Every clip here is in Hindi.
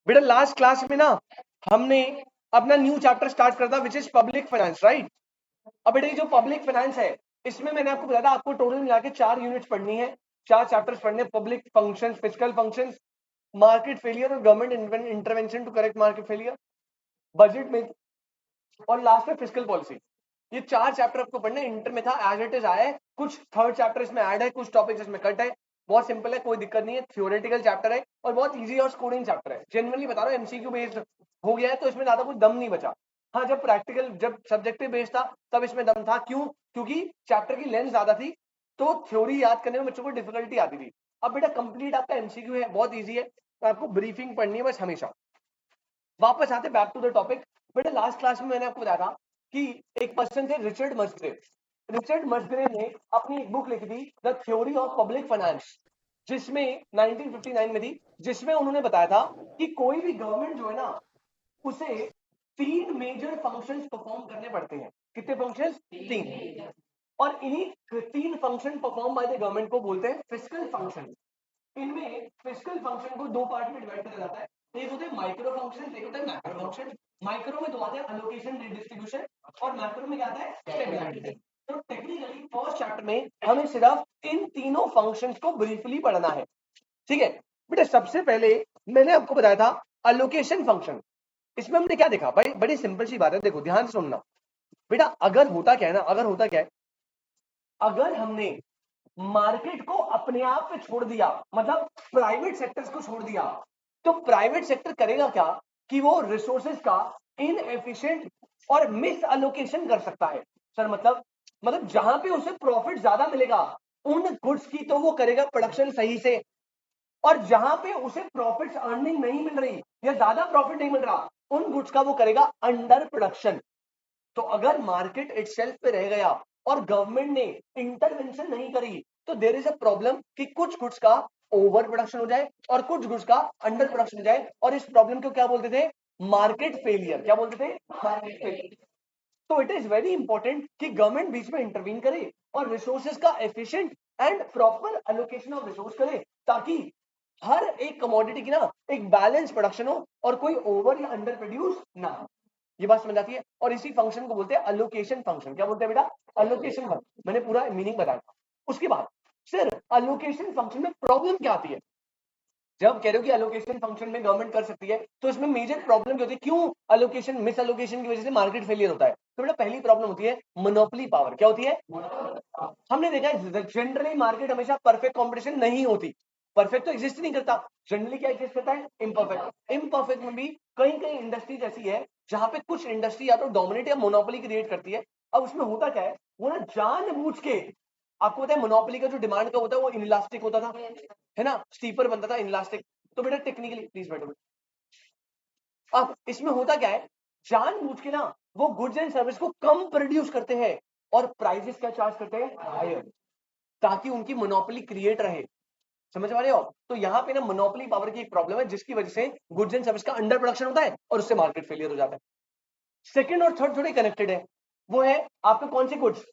बेटा लास्ट क्लास में ना हमने अपना न्यू चैप्टर स्टार्ट करता which is public finance, right. अब बेटा ये जो पब्लिक फाइनेंस है इसमें मैंने आपको बताया था आपको टोटल मिला के 4 यूनिट्स पढ़नी है, 4 चैप्टर्स पढ़ने, public functions, fiscal functions, market failure और government intervention to correct market failure, budget में और लास्ट में फिस्कल पॉलिसी। ये 4 चैप्टर आपको पढ़ने, इंटर में था एज इट इज आया है, कुछ थर्ड चैप्टर इसमें ऐड है, कुछ टॉपिक्स इसमें कट है। बहुत सिंपल है, कोई दिक्कत नहीं है, थियोरेटिकल चैप्टर है और बहुत इजी और स्कोरिंग चैप्टर है। जनरली बता रहा हूँ एमसीक्यू बेस्ड हो गया है तो इसमें ज्यादा कुछ दम नहीं बचा। हाँ जब प्रैक्टिकल, जब सब्जेक्टिव बेस्ड था तब इसमें दम था। क्यों? क्योंकि चैप्टर की लेंथ ज्यादा थी तो थ्योरी याद करने में बच्चों को डिफिकल्टी आती थी। अब बेटा कंप्लीट आपका एमसीक्यू है, बहुत ईजी है, तो आपको ब्रीफिंग पढ़नी है बस हमेशा। वापस आते बैक टू द टॉपिक। बेटा लास्ट क्लास में मैंने आपको बताया था कि एक पर्सन थे रिचर्ड मस्ग्रेव। रिचर्ड मस्ग्रेव ने अपनी एक बुक लिखी थी the theory of public finance, जिसमें 1959 में थी, जिसमें उन्होंने बताया था कि कोई भी गवर्नमेंट जो है ना उसे 3 मेजर फंक्शंस परफॉर्म करने पड़ते हैं। कितने फंक्शंस? 3। और इन्हीं 3 function perform by the government को बोलते हैं फिस्कल फंक्शन। इनमें फिस्कल फंक्शन को 2 पार्ट में डिवाइड किया जाता है, एक होते हैं माइक्रो फंक्शन, एक होता है मैक्रो फंक्शन। माइक्रो में 2 आते हैं, एलोकेशन, रिडिस्ट्रीब्यूशन, और मैक्रो में क्या आता है? स्टेबिलिटी। तो टेक्निकली फर्स्ट चैप्टर में हमें सिर्फ इन तीनों फंक्शंस को ब्रीफली पढ़ना है, ठीक है। बेटा सबसे पहले मैंने आपको बताया था एलोकेशन फंक्शन। इसमें हमने क्या देखा भाई, बड़ी सिंपल सी बात है, देखो ध्यान से सुनना बेटा। अगर होता क्या है ना, अगर होता क्या है, अगर हमने मार्केट को अपने आप पे छोड़ दिया, मतलब प्राइवेट सेक्टर्स को छोड़ दिया, तो प्राइवेट सेक्टर करेगा क्या कि वो रिसोर्सेज का इनएफिशिएंट और मिस अलोकेशन कर सकता है। सर मतलब जहां पे उसे प्रॉफिट ज्यादा मिलेगा उन गुड्स की तो वो करेगा प्रोडक्शन सही से, और जहां पे उसे प्रॉफिट अर्निंग नहीं मिल रही या ज्यादा प्रॉफिट नहीं मिल रहा उन गुड्स का वो करेगा अंडर प्रोडक्शन। तो अगर मार्केट इटसेल्फ पे रह गया और गवर्नमेंट ने इंटरवेंशन नहीं करी तो देयर इज अ प्रॉब्लम कि कुछ गुड्स का ओवर प्रोडक्शन हो जाए और कुछ गुड्स का अंडर प्रोडक्शन हो जाए, और इस प्रॉब्लम को क्या बोलते थे? Market failure. क्या बोलते थे? Market failure. तो इट इज वेरी इंपॉर्टेंट कि गवर्नमेंट बीच में इंटरवीन करे और रिसोर्सेज का efficient and proper allocation of resource करे, ताकि हर एक कमोडिटी की ना एक बैलेंस प्रोडक्शन हो और कोई ओवर या अंडर प्रोड्यूस ना हो। ये बात समझ आती है? और इसी फंक्शन को बोलते हैं अलोकेशन फंक्शन। क्या बोलते हैं बेटा? Allocation function. मैंने पूरा मीनिंग बताया था। उसके बाद सर अलोकेशन फंक्शन में प्रॉब्लम क्या आती है? जब कह रहे हो कि अलोकेशन फंक्शन में गवर्नमेंट कर सकती है तो इसमें मेजर प्रॉब्लम क्या होती है, क्यों अलोकेशन मिस अलोकेशन की वजह से मार्केट फेलियर होता है? तो बेटा पहली प्रॉब्लम होती है मोनोपोली पावर। क्या होती है? हमने देखा है जनरली मार्केट हमेशा परफेक्ट कंपटीशन नहीं होती, परफेक्ट तो एग्जिस्ट नहीं करता। जनरली क्या एग्जिस्ट करता है? इम्परफेक्ट। इम्परफेक्ट में भी कई कई इंडस्ट्रीज ऐसी है जहां पे कुछ इंडस्ट्री या तो डोमिनेट या मोनोपोली क्रिएट करती है। अब उसमें होता क्या है, वो ना जानबूझ के, आपको पता है मोनोपोली का जो डिमांड का होता है वो इनलास्टिक होता था, है ना, स्टीपर बनता था इनलास्टिक। तो बेटा टेक्निकली प्लीज बैठो। अब इसमें होता क्या है, जानबूझ के ना वो गुड्स एंड सर्विस को कम प्रोड्यूस करते हैं और प्राइसेस क्या चार्ज करते हैं? हायर, ताकि उनकी मोनोपोली क्रिएट रहे। समझ पा रहे हो? तो यहाँ पे ना मोनोपोली पावर की एक प्रॉब्लम है जिसकी वजह से गुड्स एंड सर्विस का अंडर प्रोडक्शन होता है और उससे मार्केट फेलियर हो जाता है। सेकंड और थर्ड थोड़े कनेक्टेड है, वो है आपके कौन से गुड्स?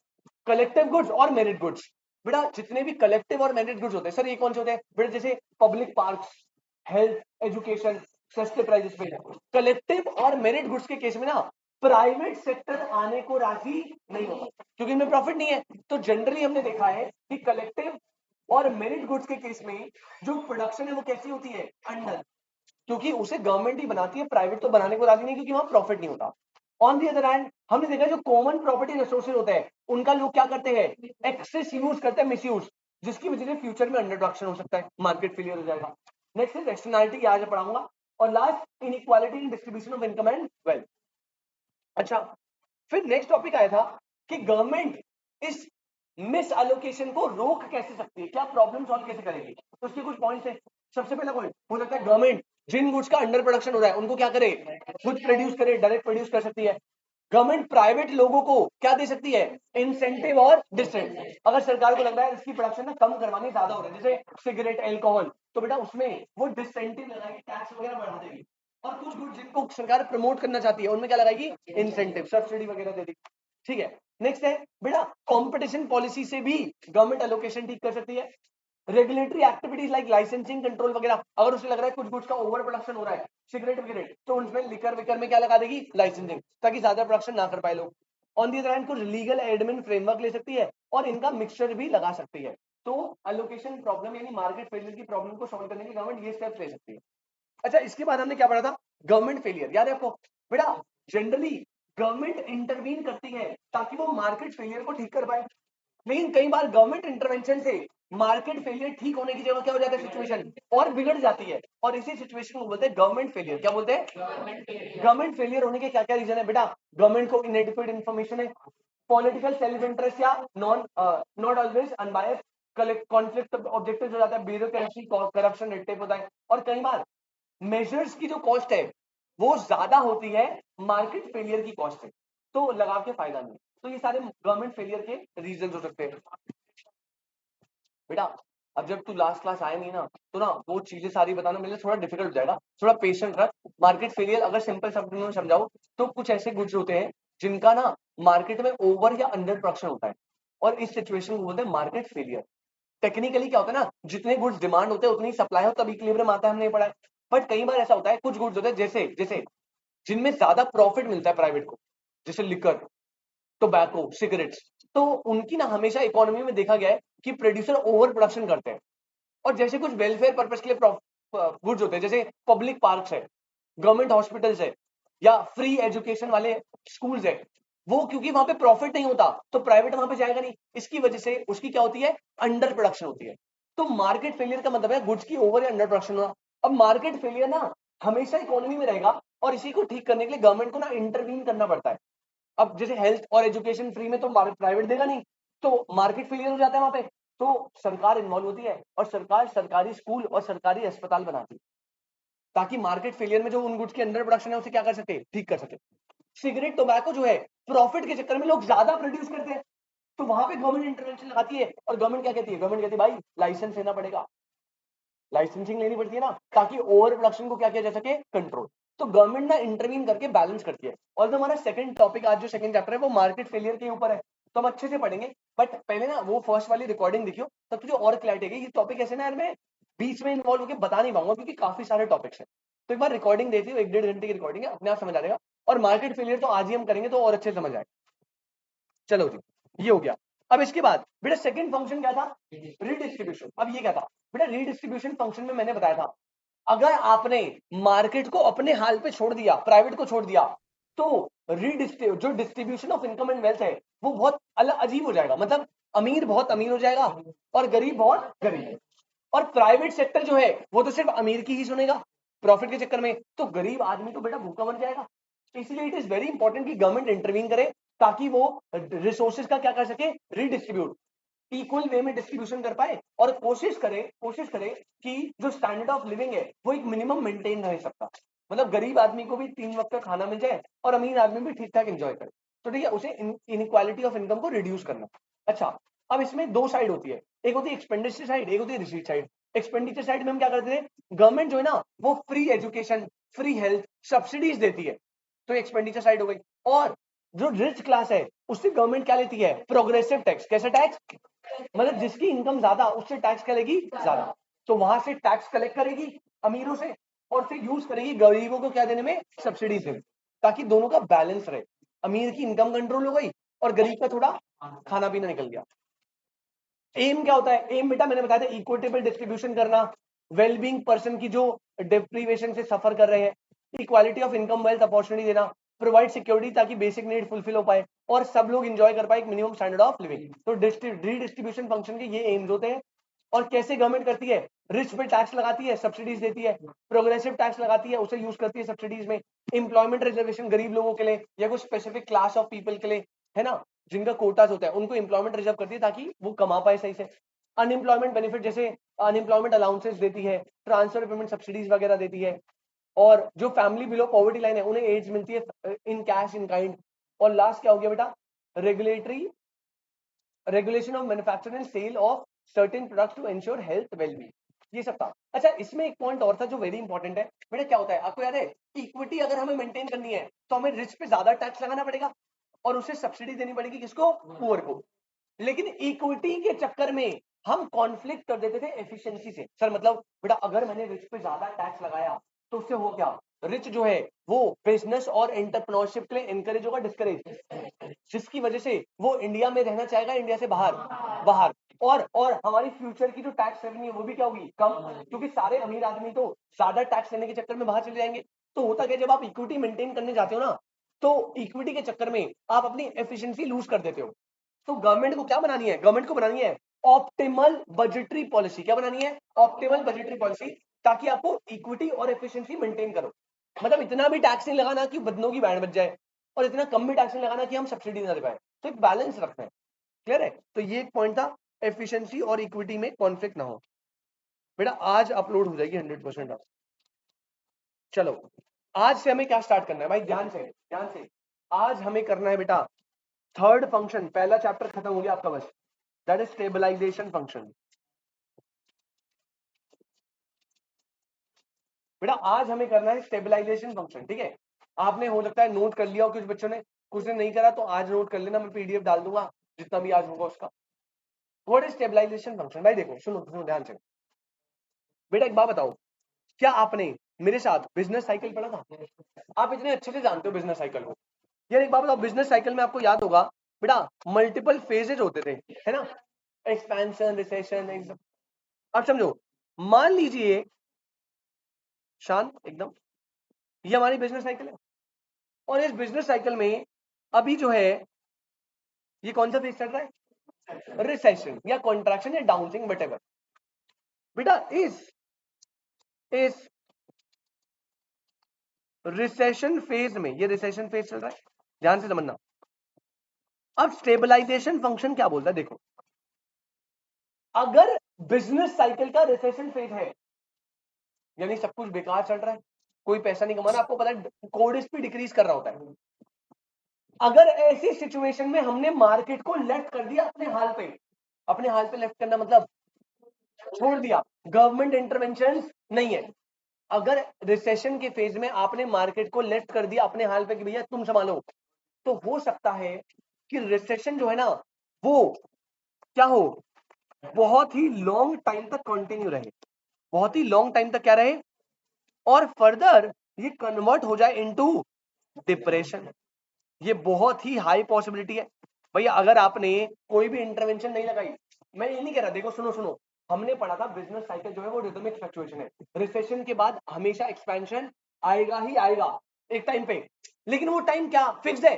कलेक्टिव गुड्स और मेरिट गुड्स। बेटा जितने भी कलेक्टिव और मेरिट गुड्स होते हैं, सर ये कौन से होते हैं? बेटा जैसे पब्लिक पार्क्स, हेल्थ, एजुकेशन, सस्ते प्राइसेस पे। कलेक्टिव और मेरिट गुड्स के केस में ना प्राइवेट सेक्टर आने को राजी नहीं होता क्योंकि इनमें प्रॉफिट नहीं है। तो जनरली हमने देखा है कि कलेक्टिव और मेरिट गुड्स के केस में जो प्रोडक्शन है वो कैसी होती है? अंडर, क्योंकि उसे गवर्नमेंट ही बनाती है, प्राइवेट तो बनाने को राजी नहीं क्योंकि वहां प्रॉफिट नहीं होता। ऑन दी अदर हैंड हमने देखा जो कॉमन प्रॉपर्टी रिसोर्सेज होते हैं उनका लोग क्या करते हैं? एक्सेस यूज करते हैं, मिस यूज, जिसकी वजह से फ्यूचर में अंडर प्रोडक्शन हो सकता है, मार्केट फेलियर हो जाएगा। नेक्स्ट इज एक्सटर्नैलिटी, आज पढ़ाऊंगा। और last inequality in distribution of income and wealth. अच्छा, फिर नेक्स्ट टॉपिक आया था कि गवर्नमेंट इस मिस एलोकेशन को रोक कैसे सकती है, क्या प्रॉब्लम सॉल्व कैसे करेगी? तो उसके कुछ पॉइंट्स है। सबसे पहला पॉइंट हो सकता है गवर्नमेंट जिन गुड्स का अंडर प्रोडक्शन हो रहा है उनको क्या करे? खुद प्रोड्यूस करे, डायरेक्ट प्रोड्यूस कर सकती है। गवर्नमेंट प्राइवेट लोगों को क्या दे सकती है? इंसेंटिव और डिसेंटिव। अगर सरकार को लग रहा है इसकी प्रोडक्शन ना कम करवानी ज्यादा हो रही है, जैसे सिगरेट, अल्कोहल, तो बेटा उसमें वो डिसेंटिव लगाएगी, टैक्स वगैरह बढ़ा देगी। और कुछ गुड जिनको सरकार प्रमोट करना चाहती है उनमें क्या लगाएगी? इंसेंटिव, सब्सिडी वगैरह दे देगी। ठीक है। नेक्स्ट है बेटा कंपटीशन पॉलिसी से भी गवर्नमेंट एलोकेशन ठीक कर सकती है। Regulatory activities like licensing control वगैरह, अगर उसे लग रहा है कुछ गुड्स का ओवर प्रोडक्शन हो रहा है सिगरेट वगैरह, तो उसमें लिकर विकर में क्या लगा देगी, लाइसेंसिंग, ताकि ज्यादा प्रोडक्शन ना कर पाए लोग। ऑन दी अदर हैंड कुछ लीगल एडमिन फ्रेमवर्क ले सकती है और इनका मिक्सचर भी लगा सकती है। तो अलोकेशन प्रॉब्लम यानी मार्केट फेलियर की प्रॉब्लम को सॉल्व करने के गवर्नमेंट ये स्टेप्स ले सकती है। अच्छा, इसके बाद हमने क्या पढ़ा था, गवर्नमेंट फेलियर, याद है आपको बेटा? जनरली गवर्नमेंट इंटरवीन करती है ताकि वो मार्केट फेलियर को ठीक कर पाए, लेकिन कई बार गवर्नमेंट इंटरवेंशन से मार्केट फेलियर ठीक होने की जगह क्या हो जाता है, सिचुएशन और बिगड़ जाती है, और इसी सिचुएशन को बोलते हैं गवर्नमेंट फेलियर। क्या बोलते हैं? गवर्नमेंट फेलियर होने के क्या क्या रीजन है बेटा? गवर्नमेंट को इनएडिक्वेट इन्फॉर्मेशन है, पॉलिटिकल सेल्फ इंटरेस्ट या not always unbiased conflict of objectives हो जाता है, ब्यूरोक्रेसी, करप्शन, रेड टेप होता है, और कई बार मेजर्स की जो कॉस्ट है वो ज्यादा होती है मार्केट फेलियर की कॉस्ट से, तो लगा के फायदा नहीं। तो ये सारे गवर्नमेंट फेलियर के रीजन हो सकते हैं बेटा। अब जब तू लास्ट क्लास आया नहीं ना, तो ना वो चीजें सारी बताना मेरे लिए थोड़ा डिफिकल्ट हो जाएगा, थोड़ा पेशेंट रख। मार्केट फेलियर अगर सिंपल शब्द में समझाओ तो कुछ ऐसे गुड्स होते हैं जिनका ना मार्केट में ओवर या अंडर प्रोडक्शन होता है, और इस सिचुएशन को बोलते हैं मार्केट फेलियर। टेक्निकली क्या होता है ना, जितने गुड्स डिमांड होते हैं उतनी सप्लाई हो तब इक्विलिब्रियम आता है, हमने पढ़ा है। बट कई बार ऐसा होता है कुछ गुड्स होते हैं जैसे जैसे जिनमें ज्यादा प्रॉफिट मिलता है प्राइवेट को, जैसे लिकर, टोबैको, सिगरेट्स, तो उनकी ना हमेशा इकोनॉमी में देखा गया है कि प्रोड्यूसर ओवर प्रोडक्शन करते हैं। और जैसे कुछ वेलफेयर पर्पस के लिए गुड्स होते हैं, जैसे पब्लिक पार्क्स है, गवर्नमेंट हॉस्पिटल्स है, या फ्री एजुकेशन वाले स्कूल्स है, वो क्योंकि वहां पे प्रॉफिट नहीं होता तो प्राइवेट वहां पे जाएगा नहीं, इसकी वजह से उसकी क्या होती है, अंडर प्रोडक्शन होती है। तो मार्केट फेलियर का मतलब है गुड्स की ओवर या अंडर प्रोडक्शन होना। अब मार्केट फेलियर ना हमेशा इकोनॉमी में रहेगा, और इसी को ठीक करने के लिए गवर्नमेंट को ना इंटरवीन करना पड़ता है। अब जैसे हेल्थ और एजुकेशन फ्री में तो प्राइवेट देगा नहीं, तो मार्केट फेलियर हो जाता है वहां पे, तो सरकार इन्वॉल्व होती है, और सरकार सरकारी स्कूल और सरकारी अस्पताल बनाती है ताकि मार्केट फेलियर में जो उन गुड्स के अंडर प्रोडक्शन है उसे क्या कर सके, ठीक कर सके। सिगरेट टोबैको जो है प्रॉफिट के चक्कर में लोग ज्यादा प्रोड्यूस करते हैं, तो वहां पे गवर्नमेंट इंटरवेंशन लगाती है, और गवर्नमेंट क्या कहती है, गवर्नमेंट कहती है भाई लाइसेंस लेना पड़ेगा, लाइसेंसिंग लेनी पड़ती है ना, ताकि ओवर प्रोडक्शन को क्या किया जा सके, कंट्रोल। तो गवर्नमेंट ना इंटरवीन करके बैलेंस करती है। और जो हमारा सेकंड टॉपिक आज जो सेकंड चैप्टर है वो मार्केट फेलियर के ऊपर है, तो हम अच्छे से पढ़ेंगे। बट पहले ना वो फर्स्ट वाली रिकॉर्डिंग देखियो, तब तुझे और क्लैरिटी है। ये टॉपिक ऐसे ना यार मैं बीच में इन्वॉल्व होकर बता नहीं पाऊंगा क्योंकि काफी सारे टॉपिक्स है। तो एक बार रिकॉर्डिंग देखी हो, 1-1.5 घंटे की रिकॉर्डिंग है, अपने आप समझ आ जाएगा। और मार्केट फेलियर तो आज ही हम करेंगे तो और अच्छे समझ आए। चलो जी, ये हो गया। अब इसके बाद बेटा सेकंड फंक्शन क्या था, रीडिस्ट्रीब्यूशन। अब ये क्या था बेटा, रीडिस्ट्रीब्यूशन फंक्शन में मैंने बताया था अगर आपने मार्केट को अपने हाल पे छोड़ दिया, प्राइवेट को छोड़ दिया, तो रीडिस्ट्रीब्यूट जो distribution of income and wealth है वो बहुत अलग अजीब हो जाएगा। मतलब अमीर बहुत अमीर हो जाएगा और गरीब बहुत गरीब। और प्राइवेट सेक्टर जो है वो तो सिर्फ अमीर की ही सुनेगा प्रॉफिट के चक्कर में, तो गरीब आदमी तो बेटा भूखा मर जाएगा। इसलिए इट इज वेरी इंपॉर्टेंट कि गवर्नमेंट इंटरवीन करे ताकि वो रिसोर्सेज का क्या कर सके, रीडिस्ट्रीब्यूट, इक्वल वे में डिस्ट्रीब्यूशन कर पाए, और कोशिश करे कि जो स्टैंडर्ड ऑफ लिविंग है वो एक मिनिमम मेंटेन रह सकता। मतलब गरीब आदमी को भी 3 वक्त का खाना मिल जाए और अमीर आदमी भी ठीक ठाक एंजॉय करे। तो ठीक है, उसे इनइक्वालिटी ऑफ इनकम को रिड्यूस करना। अच्छा, अब इसमें दो साइड होती है, एक होती है एक्सपेंडिचर साइड, एक होती है रिसीट साइड। एक्सपेंडिचर साइड में हम क्या करते थे, गवर्नमेंट जो है ना वो free education, free health subsidies देती है, तो एक्सपेंडिचर साइड हो गई। और जो रिच क्लास है उससे गवर्नमेंट क्या लेती है, प्रोग्रेसिव टैक्स। कैसे टैक्स, मतलब जिसकी इनकम ज्यादा उससे टैक्स करेगी ज्यादा, तो वहां से टैक्स कलेक्ट करेगी अमीरों से और फिर यूज करेगी गरीबों को क्या देने में, सब्सिडीज देने, ताकि दोनों का बैलेंस रहे। अमीर की इनकम कंट्रोल हो गई और गरीब का थोड़ा खाना पीना निकल गया। एम क्या होता है, एम बेटा मैंने बताया था इक्विटेबल डिस्ट्रीब्यूशन करना, वेलबींग पर्सन की जो डिप्रीवेशन से सफर कर रहे हैं, equality of income wealth opportunity देना, प्रोवाइड सिक्योरिटी ताकि बेसिक नीड फुलफिल हो पाए और सब लोग एंजॉय कर पाए एक मिनिमम स्टैंडर्ड ऑफ लिविंग। तो रीडिस्ट्रीब्यूशन फंक्शन के ये एम्स होते हैं। और कैसे गवर्नमेंट करती है, रिच पे टैक्स लगाती है, सब्सिडीज देती है, प्रोग्रेसिव टैक्स लगाती है, उसे यूज करती है सब्सिडीज में, एम्प्लॉयमेंट रिजर्वेशन गरीब लोगों के लिए या कुछ स्पेसिफिक क्लास ऑफ पीपल के लिए, है ना, जिनका कोटाज होता है उनको एम्प्लॉयमेंट रिजर्व करती है ताकि वो कमा पाए सही से। अनएम्प्लॉयमेंट बेनिफिट जैसे अनएम्प्लॉयमेंट अलाउंसेस देती है, ट्रांसफर पेमेंट सब्सिडीज वगैरह देती है। और जो फैमिली बिलो पॉवर्टी लाइन है उन्हें एड्स मिलती है इन कैश इन काइंड। और लास्ट क्या हो गया बेटा, regulatory regulation of manufacturing and sale of certain products to ensure health wellbeing, ये सब था। अच्छा, इसमें एक पॉइंट और था जो वेरी इंपॉर्टेंट है बेटा, क्या होता है आपको याद है, इक्विटी अगर हमें मेंटेन करनी है तो हमें रिच पे ज्यादा टैक्स लगाना पड़ेगा और उसे सब्सिडी देनी पड़ेगी किसको, पुअर को। लेकिन इक्विटी के चक्कर में हम कॉन्फ्लिक्ट कर देते थे एफिशिएंसी से। सर मतलब बेटा अगर मैंने रिच पे ज्यादा टैक्स लगाया तो उससे हो क्या, रिच जो है वो बिजनेस और एंटरप्रेन्योरशिप के लिए एनकरेज होगा, डिस्करेज, जिसकी वजह से वो इंडिया में रहना चाहेगा, इंडिया से बाहर बाहर। और हमारी फ्यूचर की जो टैक्स रेवेन्यू है वो भी क्या होगी, कम, क्योंकि सारे अमीर आदमी तो ज्यादा टैक्स लेने के चक्कर में बाहर चले जाएंगे। तो होता क्या, जब आप इक्विटी मेंटेन करने जाते हो ना, तो इक्विटी के चक्कर में आप अपनी एफिशिएंसी लूज कर देते हो। तो गवर्नमेंट को क्या बनानी है, गवर्नमेंट को बनानी है ऑप्टिमल बजटरी पॉलिसी। क्या बनानी है, ऑप्टिमल बजटरी पॉलिसी, ताकि आपको इक्विटी और एफिशिएंसी मेंटेन करो। मतलब इतना भी टैक्स नहीं लगाना कि बदनों की बैंड बच जाए, और इतना कम भी टैक्स नहीं लगाना कि हम सब्सिडी ना दे पाए। तो एक बैलेंस रखना है। क्लियर है? तो ये एक पॉइंट था, एफिशिएंसी और इक्विटी में कॉन्फ्लिक्ट ना हो। बेटा आज अपलोड हो जाएगी 100% आप। चलो आज से हमें क्या स्टार्ट करना है भाई, ध्यान से ध्यान से। आज हमें करना है बेटा थर्ड फंक्शन, पहला चैप्टर खत्म हो गया आपका बस, दैट इज स्टेबलाइजेशन फंक्शन। बेटा आज हमें करना है स्टेबलाइजेशन फंक्शन, ठीक है? आपने हो सकता है नोट कर लिया हो, कुछ बच्चों ने, कुछ ने नहीं करा, तो आज नोट कर लेना, मैं पीडीएफ डाल दूंगा जितना भी आज होगा उसका। What is stabilisation function? भाई देखो, सुनो सुनो ध्यान से। बेटा एक बात बताओ, क्या आपने मेरे साथ बिजनेस साइकिल पढ़ा था? आप इतने अच्छे से जानते हो बिजनेस साइकिल को। यार एक बात बताओ, बिजनेस साइकिल में आपको याद होगा बेटा मल्टीपल फेजेज होते थे, है ना? एक्सपेंशन, रिसेशन, अब समझो, मान लीजिए, शांत एकदम, ये हमारी बिजनेस साइकिल है, और इस बिजनेस साइकिल में अभी जो है ये कौन सा फेज चल रहा है, रिसेशन या कॉन्ट्रैक्शन या डाउनसिंग व्हाटएवर। बेटा इस रिसेशन फेज में, ये रिसेशन फेज चल रहा है, ध्यान से समझना। अब स्टेबलाइजेशन फंक्शन क्या बोलता है, देखो, अगर बिजनेस साइकिल का रिसेशन फेज है, यानी सब कुछ बेकार चल रहा है, कोई पैसा नहीं कमा रहा, आपको पता है कोडिस भी डिक्रीज कर रहा होता है। अगर ऐसी सिचुएशन में हमने मार्केट को लेफ्ट कर दिया अपने हाल पे, अपने हाल पे लेफ्ट करना मतलब छोड़ दिया, गवर्नमेंट इंटरवेंशन नहीं है। अगर रिसेशन के फेज में आपने मार्केट को लेफ्ट कर दिया अपने हाल पे कि भैया तुम संभालो, तो हो सकता है कि रिसेशन जो है ना वो क्या हो, बहुत ही लॉन्ग टाइम तक कंटिन्यू रहे, बहुत ही लॉन्ग टाइम तक क्या रहे, और फर्दर ये कन्वर्ट हो जाए इनटू डिप्रेशन। ये बहुत ही हाई पॉसिबिलिटी है भैया, अगर आपने कोई भी इंटरवेंशन नहीं लगाई। मैं ये नहीं कह रहा, देखो सुनो सुनो, हमने पढ़ा था बिजनेस साइकिल जो है वो रिदमिक फ्लक्चुएशन है, रिसेशन के बाद हमेशा एक्सपेंशन आएगा ही आएगा एक टाइम पे, लेकिन वो टाइम क्या फिक्स है,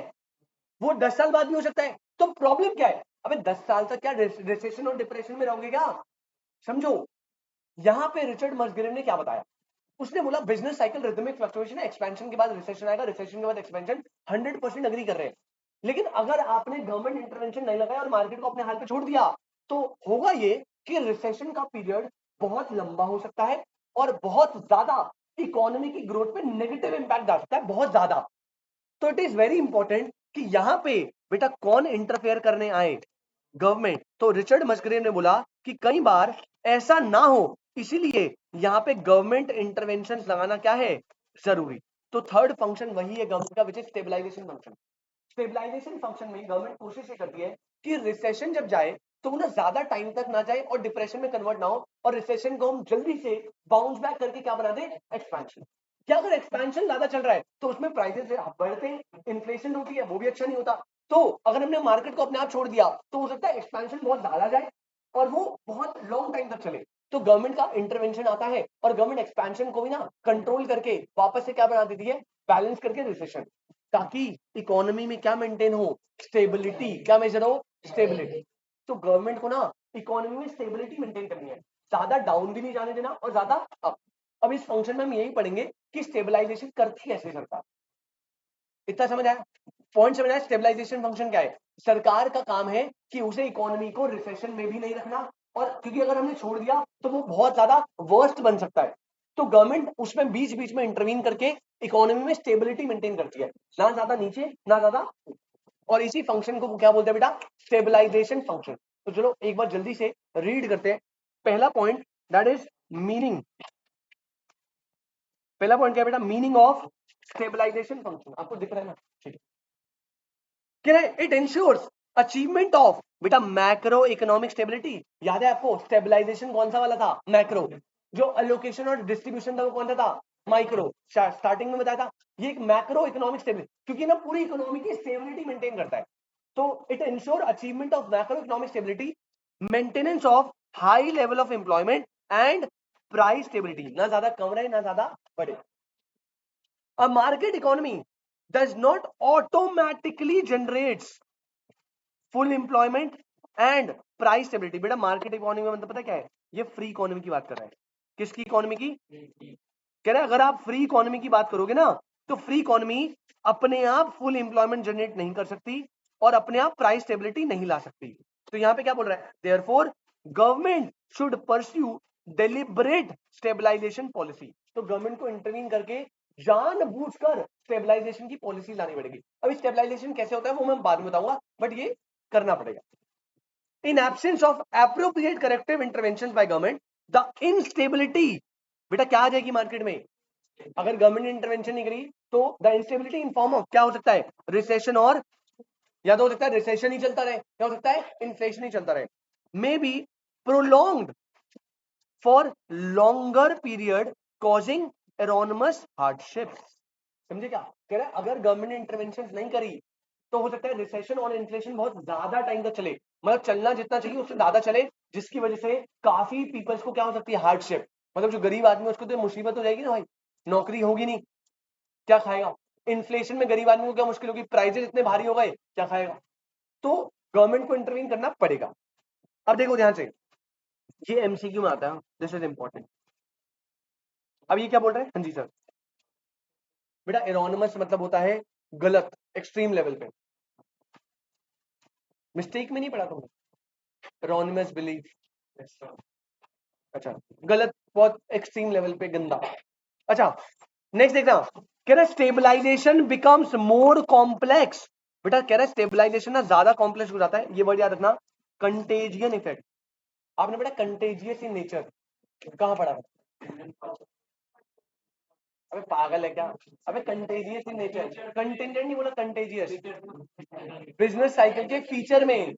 वो 10 साल बाद भी हो सकता है। तो प्रॉब्लम क्या है, अबे 10 साल तक क्या रिसेशन और डिप्रेशन में रहोगे क्या? समझो, यहां पे रिचर्ड मर्सग्रेव ने क्या बताया, उसने बोला बिजनेस साइकिल रिदमिक फ्लक्चुएशन है, एक्सपेंशन के बाद रिसेशन आएगा, रिसेशन के बाद एक्सपेंशन। 100% अग्री कर रहे हैं। लेकिन अगर आपने गवर्नमेंट इंटरवेंशन नहीं लगाया और मार्केट को अपने हाल पे छोड़ दिया, तो होगा ये कि रिसेशन का पीरियड बहुत लंबा हो सकता है, और बहुत ज्यादा इकोनॉमी की ग्रोथ पे नेगेटिव इंपैक्ट आ सकता है, बहुत ज्यादा। तो इट इज वेरी इंपॉर्टेंट कि यहां पे बेटा कौन इंटरफेयर करने आए, गवर्नमेंट। तो रिचर्ड मस्ग्रेव ने बोला कि कई बार ऐसा ना हो, इसीलिए यहां पे गवर्नमेंट इंटरवेंशन लगाना क्या है, जरूरी। तो थर्ड फंक्शन वही है गवर्नमेंट का, which is stabilisation function. Stabilisation function में गवर्नमेंट कोशिश ये करती है कि रिसेशन जब जाए तो वो ना ज्यादा टाइम तक ना जाए और डिप्रेशन में कन्वर्ट ना हो, और रिसेशन को हम जल्दी से बाउंस बैक करके क्या बना दे, एक्सपेंशन। क्या अगर एक्सपेंशन ज्यादा चल रहा है तो उसमें प्राइसेस बढ़ते हैं, इन्फ्लेशन होती है, वो भी अच्छा नहीं होता। तो अगर हमने मार्केट को अपने आप छोड़ दिया तो हो सकता है एक्सपेंशन बहुत ज्यादा जाए और वो बहुत लॉन्ग टाइम तक चले। तो गवर्नमेंट का इंटरवेंशन आता है और गवर्नमेंट एक्सपेंशन को भी ना कंट्रोल करके वापस से क्या बना देती है, बैलेंस करके रिसेशन, ताकि इकोनॉमी में क्या मेंटेन हो, स्टेबिलिटी। क्या मेजर हो, स्टेबिलिटी। तो गवर्नमेंट को ना इकोनॉमी में स्टेबिलिटी मेंटेन करनी है, ज्यादा डाउन भी नहीं जाने देना और ज्यादा अप। अब इस फंक्शन में हम यही पढ़ेंगे कि स्टेबलाइजेशन करती कैसे सरकार। इतना समझ आया, पॉइंट समझ आया? स्टेबलाइजेशन फंक्शन क्या है, सरकार का काम है कि उसे इकोनॉमी को रिसेशन में भी नहीं रखना, और क्योंकि अगर हमने छोड़ दिया तो वो बहुत ज्यादा वर्स्ट बन सकता है। तो गवर्नमेंट उसमें बीच बीच में इंटरवीन करके इकोनॉमी में स्टेबिलिटी मेंटेन करती है, ना ज्यादा नीचे ना ज्यादा ऊपर। और इसी फंक्शन को क्या बोलते हैं बेटा, स्टेबलाइजेशन फंक्शन। तो चलो एक बार जल्दी से रीड करते हैं। पहला पॉइंट दैट इज मीनिंग, पहला पॉइंट क्या है बेटा, मीनिंग ऑफ स्टेबलाइजेशन फंक्शन। आपको दिख रहा है ना, ठीक है? इट इंश्योर्स अचीवमेंट ऑफ बेटा मैक्रो इकोनॉमिक स्टेबिलिटी, याद है आपको स्टेबलाइजेशन कौन सा वाला था, मैक्रो। जो अलोकेशन और डिस्ट्रीब्यूशन था वो कौन सा था, माइक्रो। स्टार्टिंग में बताया था ये एक मैक्रो इकोनॉमिक स्टेबिलिटी, क्योंकि ना पूरी इकोनॉमी की स्टेबिलिटी मेंटेन करता है। तो it ensure achievement of macro economic stability, maintenance of high level of employment and price stability, ना ज्यादा कम रहे ना ज्यादा बढ़े। A market economy does not automatically generates full employment and price stability। बेटा मार्केट इकोनॉमी में मतलब पता क्या है, ये फ्री इकोनॉमी की बात कर रहा है। किसकी इकोनॉमी की, कह रहा है अगर आप फ्री इकोनॉमी की बात करोगे ना तो फ्री इकोनॉमी अपने आप फुल एम्प्लॉयमेंट जनरेट नहीं कर सकती और अपने आप प्राइस स्टेबिलिटी नहीं ला सकती। तो यहाँ पे क्या बोल रहा है, therefore government should pursue deliberate stabilisation policy. तो गवर्नमेंट को इंटरवीन करके जानबूझकर स्टेबलाइजेशन की पॉलिसी लानी पड़ेगी। अभी स्टेबलाइजेशन कैसे होता है वो मैं बाद में बताऊंगा, बट ये करना पड़ेगा। In absence of appropriate corrective intervention by government the instability, बेटा क्या आ जाएगी मार्केट में, अगर गवर्नमेंट इंटरवेंशन नहीं करी तो the instability in form of क्या हो सकता है, रिसेशन, और या तो हो सकता है रिसेशन ही चलता रहे, क्या हो सकता है, इन्फ्लेशन ही चलता रहे, may be prolonged for longer period causing enormous hardships. समझे क्या कह रहा है, अगर गवर्नमेंट ने इंटरवेंशन नहीं करी तो हो सकता है रिसेशन और इन्फ्लेशन बहुत ज्यादा टाइम तक चले, मतलब चलना जितना चाहिए उससे ज्यादा चले, जिसकी वजह से काफी पीपल्स को क्या हो सकती है, हार्डशिप, मतलब जो गरीब आदमी है उसको तो मुसीबत हो जाएगी ना भाई, नौकरी होगी नहीं, क्या खाएगा। इन्फ्लेशन में गरीब आदमी को क्या मुश्किल होगी, प्राइजेस इतने भारी हो गए, क्या खाएगा। तो गवर्नमेंट को इंटरवीन करना पड़ेगा। अब देखो ध्यान से, ये एमसीक्यू में आता है, दिस इज इंपॉर्टेंट। अब ये क्या बोल रहे हैं, हाँ जी सर, बेटा एरोनमस मतलब होता है गलत, एक्सट्रीम लेवल पे, मिस्टेक में नहीं पढ़ा तुमने, एरोनमस बिलीफ, अच्छा गलत, बहुत एक्सट्रीम लेवल पे गंदा। अच्छा नेक्स्ट देखना, कह रहा है स्टेबलाइजेशन बिकम्स मोर कॉम्प्लेक्स, बेटा कह रहा है स्टेबलाइजेशन ना ज्यादा कॉम्प्लेक्स हो जाता है, ये वर्ड याद रखना, कंटेजियन इफेक्ट। आपने बेटा कंटेजियस इन नेचर कहां पढ़ा है, अबे पागल है क्या, अबे कंटेजियस इन नेचर, कंटेंजेंट नहीं बोला, कंटेजियस, बिजनेस साइकिल के फीचर में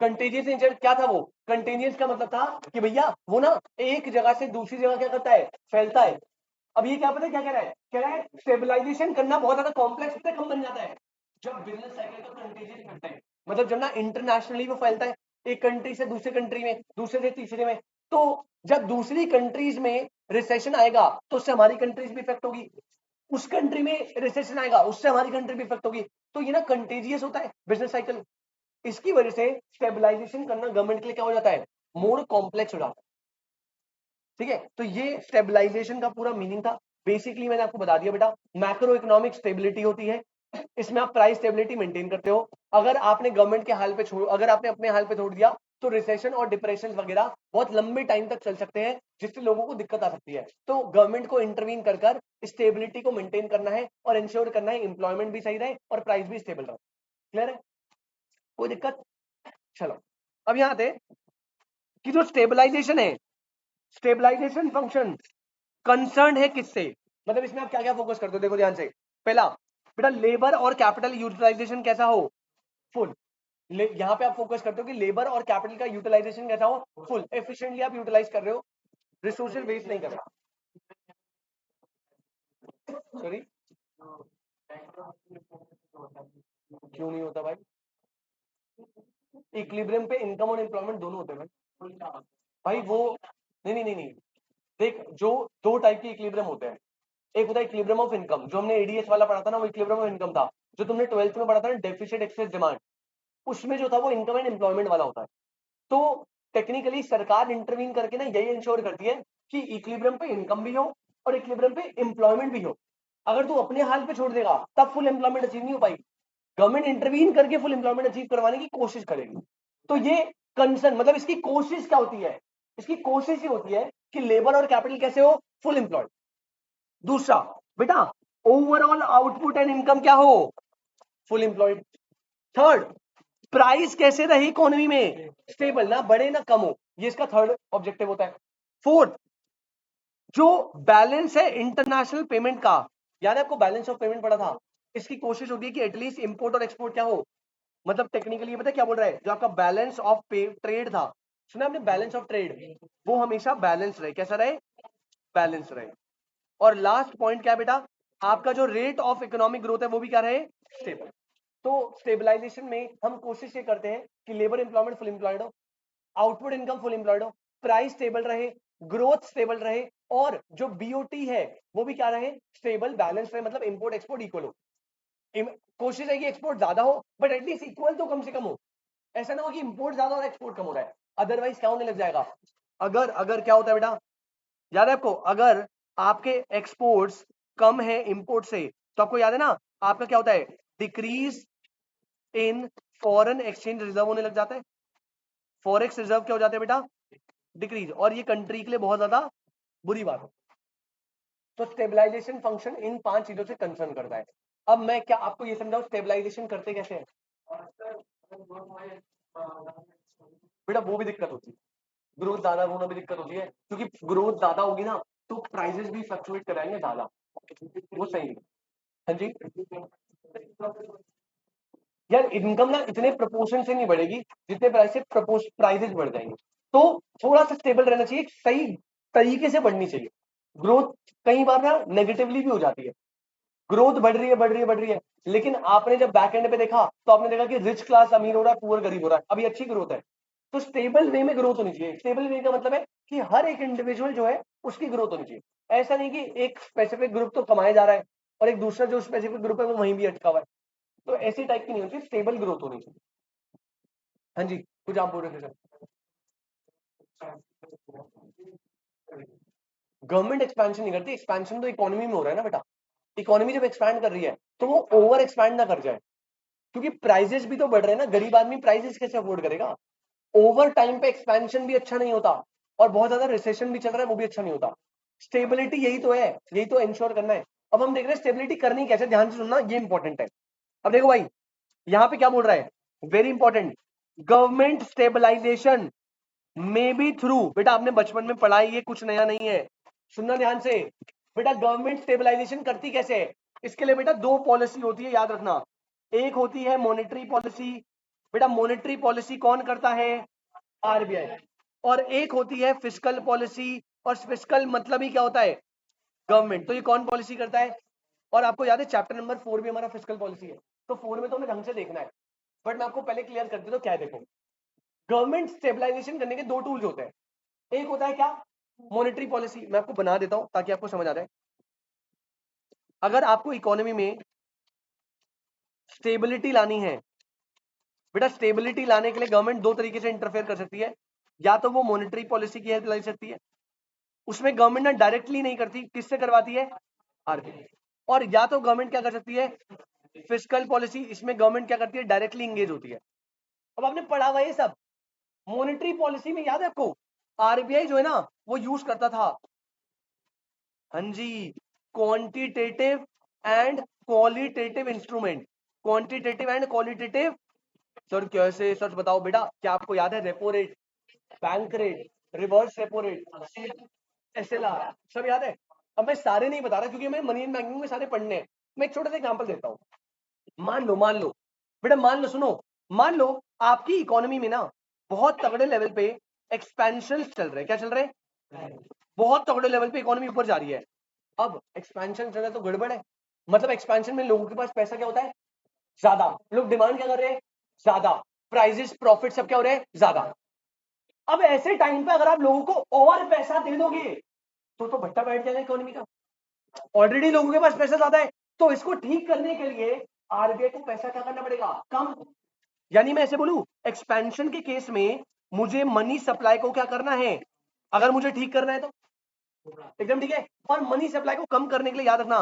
कंटेजियस नेचर क्या था, वो कंटेजियस का मतलब था कि भैया वो ना एक जगह से दूसरी जगह क्या करता है, फैलता है। अब ये क्या पता है क्या कह रहा है, कह रहा है स्टेबलाइजेशन करना बहुत ज्यादा कॉम्प्लेक्स पता है कब बन जाता है, जब बिजनेस साइकिल का कंटेजियस करता है, मतलब जब ना इंटरनेशनली वो फैलता है, एक कंट्री से दूसरे कंट्री में, दूसरे से तीसरे में, तो जब दूसरी कंट्रीज में रिसेशन आएगा तो उससे हमारी कंट्रीज भी इफेक्ट होगी, उस कंट्री में रिसेशन आएगा उससे हमारी कंट्री भी इफेक्ट होगी, तो ये ना कंटेजियस होता है बिजनेस साइकिल। इसकी वजह से स्टेबलाइजेशन करना गवर्नमेंट के लिए क्या हो जाता है, मोर कॉम्प्लेक्स हो जाता है। ठीक है, तो ये स्टेबलाइजेशन का पूरा मीनिंग था। बेसिकली मैंने आपको बता दिया बेटा, मैक्रो इकोनॉमिक स्टेबिलिटी होती है, इसमें आप प्राइस स्टेबिलिटी मेंटेन करते हो। अगर आपने गवर्नमेंट के हाल पे छोड़, अगर आपने अपने हाल पे छोड़ दिया तो रिसेशन और डिप्रेशन वगैरह बहुत लंबे टाइम तक चल सकते हैं, जिससे लोगों को दिक्कत आ सकती है। तो गवर्नमेंट को इंटरवीन कर कर स्टेबिलिटी को मेंटेन करना है और इंश्योर करना है एम्प्लॉयमेंट भी सही रहे और प्राइस भी स्टेबल रहे। क्लियर है, कोई दिक्कत। चलो अब यहाँ आते कि जो स्टेबलाइजेशन है, स्टेबलाइजेशन फंक्शन कंसर्न है किससे, मतलब इसमें आप क्या क्या फोकस करते हो, देखो ध्यान से। पहला बेटा लेबर और कैपिटल यूटिलाइजेशन कैसा हो, फुल। यहाँ पे आप फोकस करते हो कि लेबर और कैपिटल का यूटिलाइजेशन कैसा हो, फुल, एफिशिएंटली आप यूटिलाइज कर रहे हो, रिसोर्सेज वेस्ट नहीं कर रहा। सॉरी क्यों नहीं होता भाई, इक्विलिब्रियम पे इनकम और एम्प्लॉयमेंट दोनों होते हैं भाई, भाई वो नहीं नहीं नहीं नहीं, देख जो दो टाइप के इक्विलिब्रियम होते हैं, एक होता है इक्विलिब्रियम ऑफ इनकम, जो हमने एडीएस वाला पढ़ा था ना, वो इक्विलिब्रियम ऑफ इनकम था। जो तुमने 12th में पढ़ा था ना, डेफिसिट एक्सेस डिमांड, उसमें जो था वो इनकम एंड एम्प्लॉयमेंट वाला होता है। तो टेक्निकली सरकार इंटरवीन करके ना यही इंश्योर करती है कि इक्विलिब्रियम पे इनकम भी हो और इक्विलिब्रियम पे एम्प्लॉयमेंट भी हो। अगर तू अपने हाल पे छोड़ देगा तब फुल एम्प्लॉयमेंट अचीव नहीं हो पाएगी, गवर्नमेंट इंटरवीन करके फुल एम्प्लॉयमेंट अचीव करवाने की कोशिश करेगी। तो ये कंसर्न मतलब इसकी कोशिश क्या होती है, इसकी कोशिश ये होती है कि लेबर और कैपिटल कैसे हो, फुल एम्प्लॉयड। दूसरा बेटा ओवरऑल आउटपुट एंड इनकम क्या हो, फुल एम्प्लॉयड। थर्ड प्राइस कैसे रहे इकोनॉमी में, स्टेबल, ना बढ़े ना कम हो, ये इसका थर्ड ऑब्जेक्टिव होता है। फोर्थ जो बैलेंस है इंटरनेशनल पेमेंट का, याद है आपको बैलेंस ऑफ पेमेंट पड़ा था, इसकी कोशिश होती है कि एटलीस्ट इंपोर्ट और एक्सपोर्ट क्या हो, मतलब टेक्निकली पता है क्या बोल रहा है, जो आपका बैलेंस ऑफ पे ट्रेड था, सुना आपने, बैलेंस ऑफ ट्रेड, वो हमेशा बैलेंस रहे। कैसा रहे? बैलेंस रहे। और लास्ट पॉइंट क्या है बेटा, आपका जो रेट ऑफ इकोनॉमिक ग्रोथ है वो भी क्या रहे? स्टेबल। तो स्टेबलाइजेशन में हम कोशिश ये करते हैं कि लेबर एम्प्लॉयमेंट फुल एम्प्लॉयड हो, आउटपुट इनकम फुल एम्प्लॉयड हो, प्राइस स्टेबल रहे, ग्रोथ स्टेबल रहे, और जो बीओटी है वो भी क्या रहे? स्टेबल, बैलेंस रहे, मतलब इंपोर्ट एक्सपोर्ट इक्वल हो। कोशिश है कि एक्सपोर्ट ज्यादा हो बट एटलीस्ट इक्वल तो कम से कम हो। ऐसा ना हो कि इंपोर्ट ज्यादा और एक्सपोर्ट कम हो रहा है, अदरवाइज क्या होने लग जाएगा। अगर अगर क्या होता है बेटा, याद है आपको, अगर आपके एक्सपोर्ट्स कम है इंपोर्ट से, तो आपको याद है ना आपका क्या होता है, decrease in foreign exchange reserve होने लग जाता है। फॉरेक्स रिजर्व क्या हो जाता है बेटा? डिक्रीज, और ये कंट्री के लिए बहुत ज्यादा बुरी बात है। तो स्टेबलाइजेशन फंक्शन इन 5 चीजों से कंसर्न करता है। अब मैं क्या आपको ये समझाऊं स्टेबलाइजेशन करते कैसे हैं? बेटा वो भी दिक्कत होती है, ग्रोथ ज्यादा होना भी दिक्कत होती है, क्योंकि ग्रोथ ज्यादा होगी ना तो प्राइसेस भी फ्लक्चुएट कराएंगे ज्यादा, वो सही है। हाँ जी, यार इनकम ना इतने प्रोपोर्शन से नहीं बढ़ेगी जितने प्राइसेस बढ़ जाएंगे। तो थोड़ा सा स्टेबल रहना चाहिए, सही तरीके से बढ़नी चाहिए। ग्रोथ कई बार ना नेगेटिवली भी हो जाती है, ग्रोथ बढ़ रही है बढ़ रही है बढ़ रही है, लेकिन आपने जब बैक एंड पे देखा तो आपने देखा कि रिच क्लास अमीर हो रहा है, पुअर गरीब हो रहा है, अभी अच्छी ग्रोथ है। तो स्टेबल वे में ग्रोथ होनी चाहिए। स्टेबल वे का मतलब है कि हर एक इंडिविजुअल जो है उसकी ग्रोथ होनी चाहिए। ऐसा नहीं कि एक स्पेसिफिक ग्रुप तो कमाए जा रहा है और एक दूसरा जो स्पेसिफिक ग्रुप है वो वहीं भी अटका हुआ है। तो ऐसी टाइप की नहीं होती, स्टेबल ग्रोथ होनी चाहिए। हाँ जी, कुछ आप बोल रहे थे सर। गवर्नमेंट एक्सपेंशन नहीं करती, एक्सपेंशन तो इकोनॉमी में हो रहा है ना बेटा। इकोनॉमी जब एक्सपैंड कर रही है तो वो ओवर एक्सपैंड ना कर जाए, क्योंकि प्राइजेस भी तो बढ़ रहे हैं ना, गरीब आदमी प्राइजेस कैसे अफोर्ड करेगा। ओवर टाइम पे एक्सपेंशन भी अच्छा नहीं होता, और बहुत ज्यादा रिसेशन भी चल रहा है वो भी अच्छा नहीं होता। स्टेबिलिटी यही तो है, यही तो इंश्योर करना है। अब हम देख रहे हैं स्टेबिलिटी करनी कैसे, ध्यान से सुनना, ये इंपॉर्टेंट है। अब देखो भाई, यहाँ पे क्या बोल रहा है, very important, government stabilisation may be through, बेटा आपने बचपन में पढ़ा है, ये कुछ नया नहीं है, सुनना ध्यान से। बेटा गवर्नमेंट स्टेबलाइजेशन करती कैसे है, इसके लिए बेटा 2 पॉलिसी होती है, याद रखना। एक होती है मॉनेटरी पॉलिसी, बेटा मॉनेटरी पॉलिसी कौन करता है? आरबीआई। और एक होती है फिस्कल पॉलिसी, और फिस्कल मतलब ही क्या होता है? गवर्नमेंट। तो ये कौन पॉलिसी करता है? और आपको याद है चैप्टर नंबर 4 भी हमारा फिस्कल पॉलिसी है, तो 4 में तो हमें ढंग से देखना है, बट मैं आपको पहले क्लियर कर देता हूं क्या है। देखो, गवर्नमेंट स्टेबलाइजेशन करने के 2 टूल्स होते हैं। एक होता है क्या? Monetary policy. मैं आपको बना देता हूं ताकि आपको समझ आ जाए। अगर आपको इकोनॉमी में स्टेबिलिटी लानी है, बेटा स्टेबिलिटी लाने के लिए गवर्नमेंट 2 तरीके से इंटरफेयर कर सकती है। या तो वो मॉनेटरी पॉलिसी की हेल्प ले सकती है, उसमें गवर्नमेंट ना डायरेक्टली नहीं करती, किससे करवाती है? आरबीआई। और या तो गवर्नमेंट क्या कर सकती है? फिस्कल पॉलिसी, इसमें गवर्नमेंट क्या करती है? डायरेक्टली इंगेज होती है। अब आपने पढ़ा हुआ ये सब। मॉनेटरी पॉलिसी में याद है आपको, आरबीआई जो है ना वो यूज करता था, हाँ जी, quantitative and qualitative instrument. Quantitative and qualitative. Sir कैसे? सच बताओ बेटा, क्या आपको याद है repo rate, bank rate, reverse repo rate, SLR, सब याद है? अब मैं सारे नहीं बता रहा क्योंकि हमें मनी इन बैंकिंग में सारे पढ़ने हैं। मैं एक छोटा सा एग्जांपल देता हूँ। मान लो बेटा, मान लो, सुनो, मान लो आपकी इकोनॉमी में ना बहुत तगड़े लेवल पे एक्सपेंशन चल रहे हैं। क्या चल रहे हैं? बहुत तगड़े लेवल पे इकोनॉमी ऊपर जा रही है। अब एक्सपेंशन चल रहा है तो गड़बड़ है, मतलब एक्सपेंशन में लोगों के पास पैसा क्या होता है? ज्यादा। लोग डिमांड क्या कर रहे हैं? ज्यादा। प्राइजेस प्रॉफिट सब क्या हो रहे हैं? ज्यादा। अब ऐसे टाइम पे अगर आप लोगों को और पैसा दे दोगे तो भट्टा बैठ जाएगा इकोनॉमी का। ऑलरेडी लोगों के पास पैसा ज्यादा है, तो इसको ठीक करने के लिए आरबीआई को पैसा क्या करना पड़ेगा? कम। यानी मैं ऐसे बोलूं, एक्सपेंशन के केस में मुझे मनी सप्लाई को क्या करना है, अगर मुझे ठीक करना है तो एकदम ठीक है। और मनी सप्लाई को कम करने के लिए याद रखना,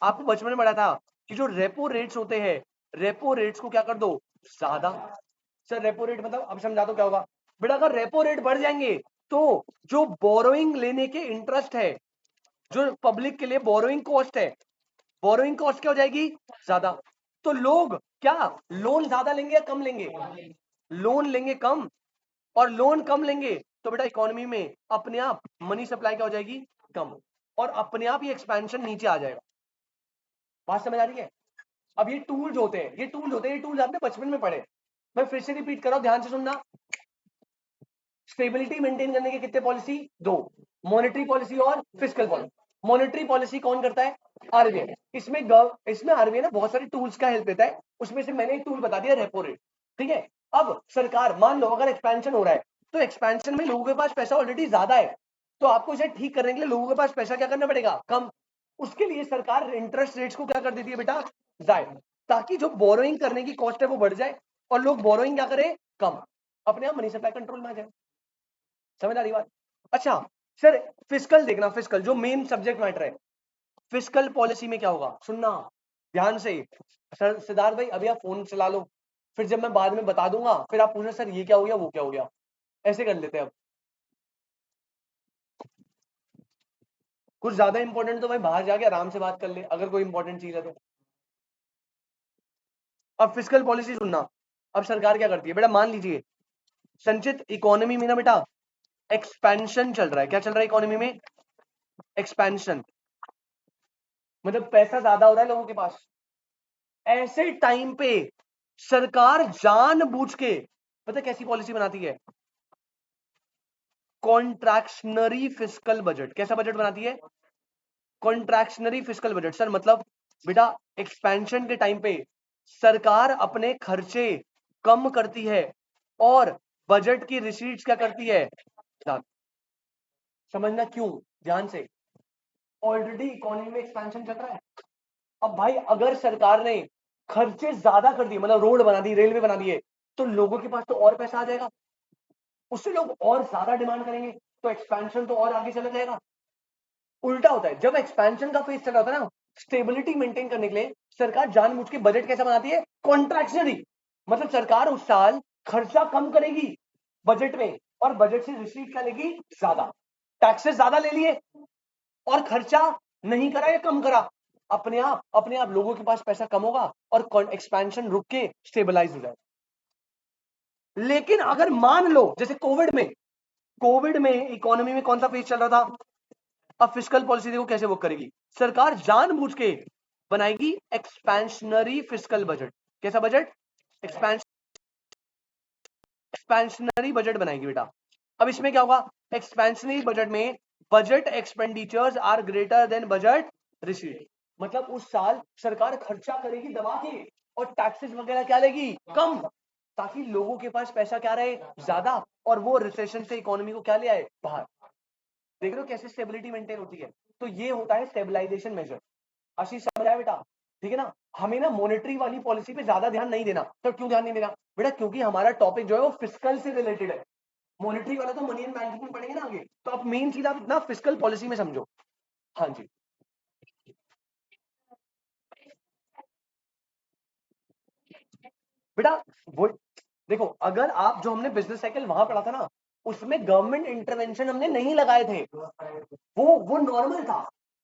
आपको बचपन में पढ़ा था कि जो रेपो रेट्स होते हैं, रेपो रेट्स को क्या कर दो? ज्यादा। सर रेपो रेट मतलब अब समझा दो क्या होगा। बेटा अगर रेपो रेट बढ़ जाएंगे तो जो बोरोइंग लेने के इंटरेस्ट है, जो पब्लिक के लिए बोरोइंग कॉस्ट है, बोरोइंग कॉस्ट क्या हो जाएगी? ज्यादा। तो लोग क्या लोन ज्यादा लेंगे या कम लेंगे? लोन लेंगे कम। और लोन कम लेंगे तो बेटा इकोनॉमी में अपने आप मनी सप्लाई क्या हो जाएगी? कम। और अपने आप ये एक्सपेंशन नीचे आ जाएगा। बात समझ आ रही है? अब ये टूल्स होते हैं, ये टूल्स आपने बचपन में पढ़े। मैं फिर से रिपीट कर रहा हूं, ध्यान से सुनना। स्टेबिलिटी मेंटेन करने के कितने पॉलिसी? दो, मॉनेटरी पॉलिसी और फिस्कल पॉलिसी। मॉनेटरी पॉलिसी कौन करता है? आरबीआई। इसमें आरबीआई ना बहुत सारे टूल्स का हेल्प लेता है, उसमें से मैंने एक टूल बता दिया, रेपो रेट। ठीक है, अब सरकार मान लो अगर एक्सपेंशन हो रहा है, तो एक्सपेंशन में लोगों के पास पैसा ऑलरेडी ज्यादा है, तो आपको इसे ठीक करने के लिए लोगों के पास पैसा क्या करना पड़ेगा? कम। उसके लिए सरकार इंटरेस्ट रेट्स को क्या कर देती है बेटा? ज्यादा, ताकि जो बोरोइंग करने की कॉस्ट है वो बढ़ जाए और लोग बोरोइंग क्या करें? कम। अपने आप मनी सप्लाई कंट्रोल में आ जाए। समझ आ रही बात? अच्छा सर, फिस्कल देखना, फिस्कल जो मेन सब्जेक्ट मैटर है, फिस्कल पॉलिसी में क्या होगा सुनना ध्यान से। सर सिद्धार्थ भाई अभी आप फोन चला लो, फिर जब मैं बाद में बता दूंगा फिर आप पूछना सर ये क्या हो गया वो क्या हो गया, ऐसे कर लेते हैं। अब कुछ ज्यादा इंपॉर्टेंट तो भाई बाहर जाके आराम से बात कर ले, अगर कोई इंपॉर्टेंट चीज है तो। अब फिस्कल पॉलिसी सुनना, अब सरकार क्या करती है बेटा, मान लीजिए संचित इकोनॉमी में ना बेटा एक्सपेंशन चल रहा है। क्या चल रहा है इकोनॉमी में? एक्सपेंशन, मतलब पैसा ज्यादा हो रहा है लोगों के पास। ऐसे टाइम पे सरकार जानबूझ के पता कैसी पॉलिसी बनाती है? Contractionary fiscal budget. कैसा बजट बनाती है? Contractionary fiscal budget. सर मतलब बेटा एक्सपेंशन के टाइम पे सरकार अपने खर्चे कम करती है और बजट की रिसीट्स क्या करती है? समझना क्यों, ध्यान से। ऑलरेडी इकोनॉमी में एक्सपेंशन चल रहा है। अब भाई अगर सरकार ने खर्चे ज्यादा कर दिए, मतलब रोड बना दी, रेलवे बना दिए, तो लोगों के पास तो और पैसा आ जाएगा, उससे लोग और ज्यादा डिमांड करेंगे, तो एक्सपेंशन तो और आगे चला जाएगा। उल्टा होता है, जब एक्सपेंशन का फेज चल रहा होता है ना, स्टेबिलिटी मेंटेन करने के लिए सरकार जानबूझ के बजट कैसा बनाती है? कॉन्ट्रैक्शनरी। मतलब सरकार उस साल खर्चा कम करेगी बजट में, और बजट से रिसीव क्या लेगी? ज्यादा। टैक्सेस ज्यादा ले लिए और खर्चा नहीं करा या कम करा, अपने आप लोगों के पास पैसा कम होगा और एक्सपेंशन रुक के स्टेबलाइज हो जाएगा। लेकिन अगर मान लो जैसे कोविड में इकोनॉमी में कौन सा फेज चल रहा था? अब फिस्कल पॉलिसी देखो कैसे वर्क करेगी। सरकार जानबूझ के बनाएगी एक्सपेंशनरी फिस्कल बजट। कैसा बजट? एक्सपेंशनरी बजट बनाएगी बेटा। अब इसमें क्या होगा? एक्सपेंशनरी बजट में budget expenditures are greater than budget receipt. मतलब उस साल सरकार खर्चा करेगी दबा के और टैक्सेस वगैरह क्या लेगी? कम, ताकि लोगों के पास पैसा क्या रहे? ज्यादा, और वो रिसेशन से इकोनॉमी को क्या ले आए? बाहर। देख रहे हो कैसे स्टेबिलिटी मेंटेन होती है? तो ये होता है स्टेबलाइजेशन मेजर। आशीष समझ आया बेटा? ठीक है ना? हमें ना मॉनेटरी वाली पॉलिसी पे ज्यादा ध्यान नहीं देना। तो क्यों ध्यान नहीं देना बेटा? क्योंकि हमारा टॉपिक जो है वो फिस्कल से रिलेटेड है। मॉनेटरी वाला तो मनी एंड बैंकिंग में पढ़ेंगे ना आगे, तो आप मेन चीज आप ना फिस्कल पॉलिसी में समझो। हाँ जी, बेटा वो देखो, अगर आप जो हमने बिजनेस साइकिल वहां पढ़ा था ना, उसमें गवर्नमेंट इंटरवेंशन हमने नहीं लगाए थे, वो नॉर्मल था।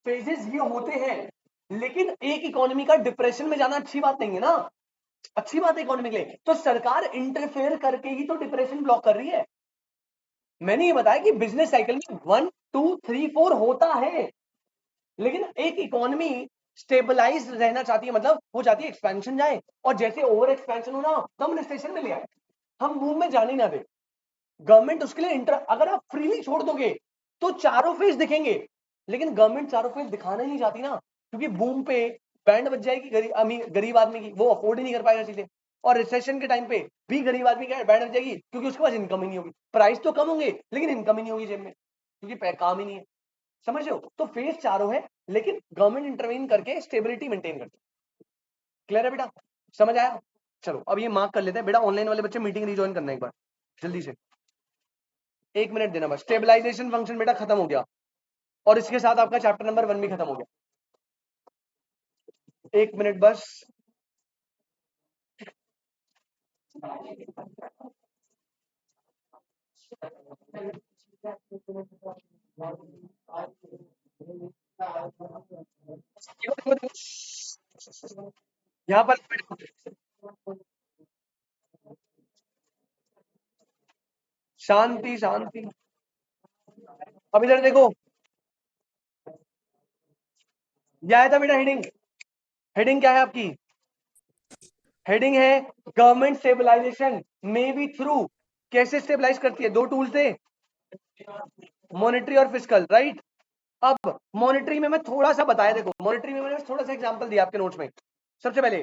फेजेस ये होते हैं, लेकिन एक इकोनॉमी का डिप्रेशन में जाना अच्छी बात नहीं है ना। अच्छी बात है इकोनॉमी के लिए, तो सरकार इंटरफेयर करके ही तो डिप्रेशन ब्लॉक कर रही है। मैंने ये बताया कि बिजनेस साइकिल में 1 2 3 4 होता है, लेकिन एक इकोनॉमी स्टेबलाइज रहना चाहती है, मतलब वो चाहती है एक्सपेंशन जाए, और जैसे ओवर एक्सपेंशन हो ना तो हम रिसेशन में ले आए, हम बूम में जाने ही ना दे। गवर्नमेंट उसके लिए अगर आप फ्रीली छोड़ दोगे तो चारों फेज दिखेंगे, लेकिन गवर्नमेंट चारों फेज दिखाना ही नहीं चाहती ना, क्योंकि बूम पे बैंड बच जाएगी गरीब आदमी की, वो अफोर्ड ही नहीं कर पाएगा चीजें। और रिसेशन के टाइम पे भी गरीब आदमी की बैंड बच जाएगी, क्योंकि उसके पास इनकम ही नहीं होगी। प्राइस तो कम होंगे लेकिन इनकम ही नहीं होगी जेब में, क्योंकि काम ही नहीं है। समझ रहे हो? तो फेज चारों है, लेकिन गवर्नमेंट इंटरवीन करके स्टेबिलिटी मेंटेन करती है। क्लियर है बेटा? समझ आया? चलो अब ये मार्क कर लेते हैं बेटा। ऑनलाइन वाले बच्चे मीटिंग रिज्वाइन करना एक बार जल्दी से, 1 मिनट देना बस। स्टेबलाइजेशन फंक्शन बेटा खत्म हो गया, और इसके साथ आपका चैप्टर नंबर 1 भी खत्म हो गया। 1 मिनट बस। यहाँ पर शांति शांति। अब इधर देखो, ये आया था बेटा हेडिंग। हेडिंग क्या है आपकी? हेडिंग है government stabilisation may be through, कैसे स्टेबलाइज करती है? दो टूल से, मॉनेटरी और फिस्कल, राइट। अब मॉनेटरी में मैं थोड़ा सा बताया, देखो मॉनेटरी में मैंने थोड़ा सा एग्जांपल दिया आपके नोट्स में। सबसे पहले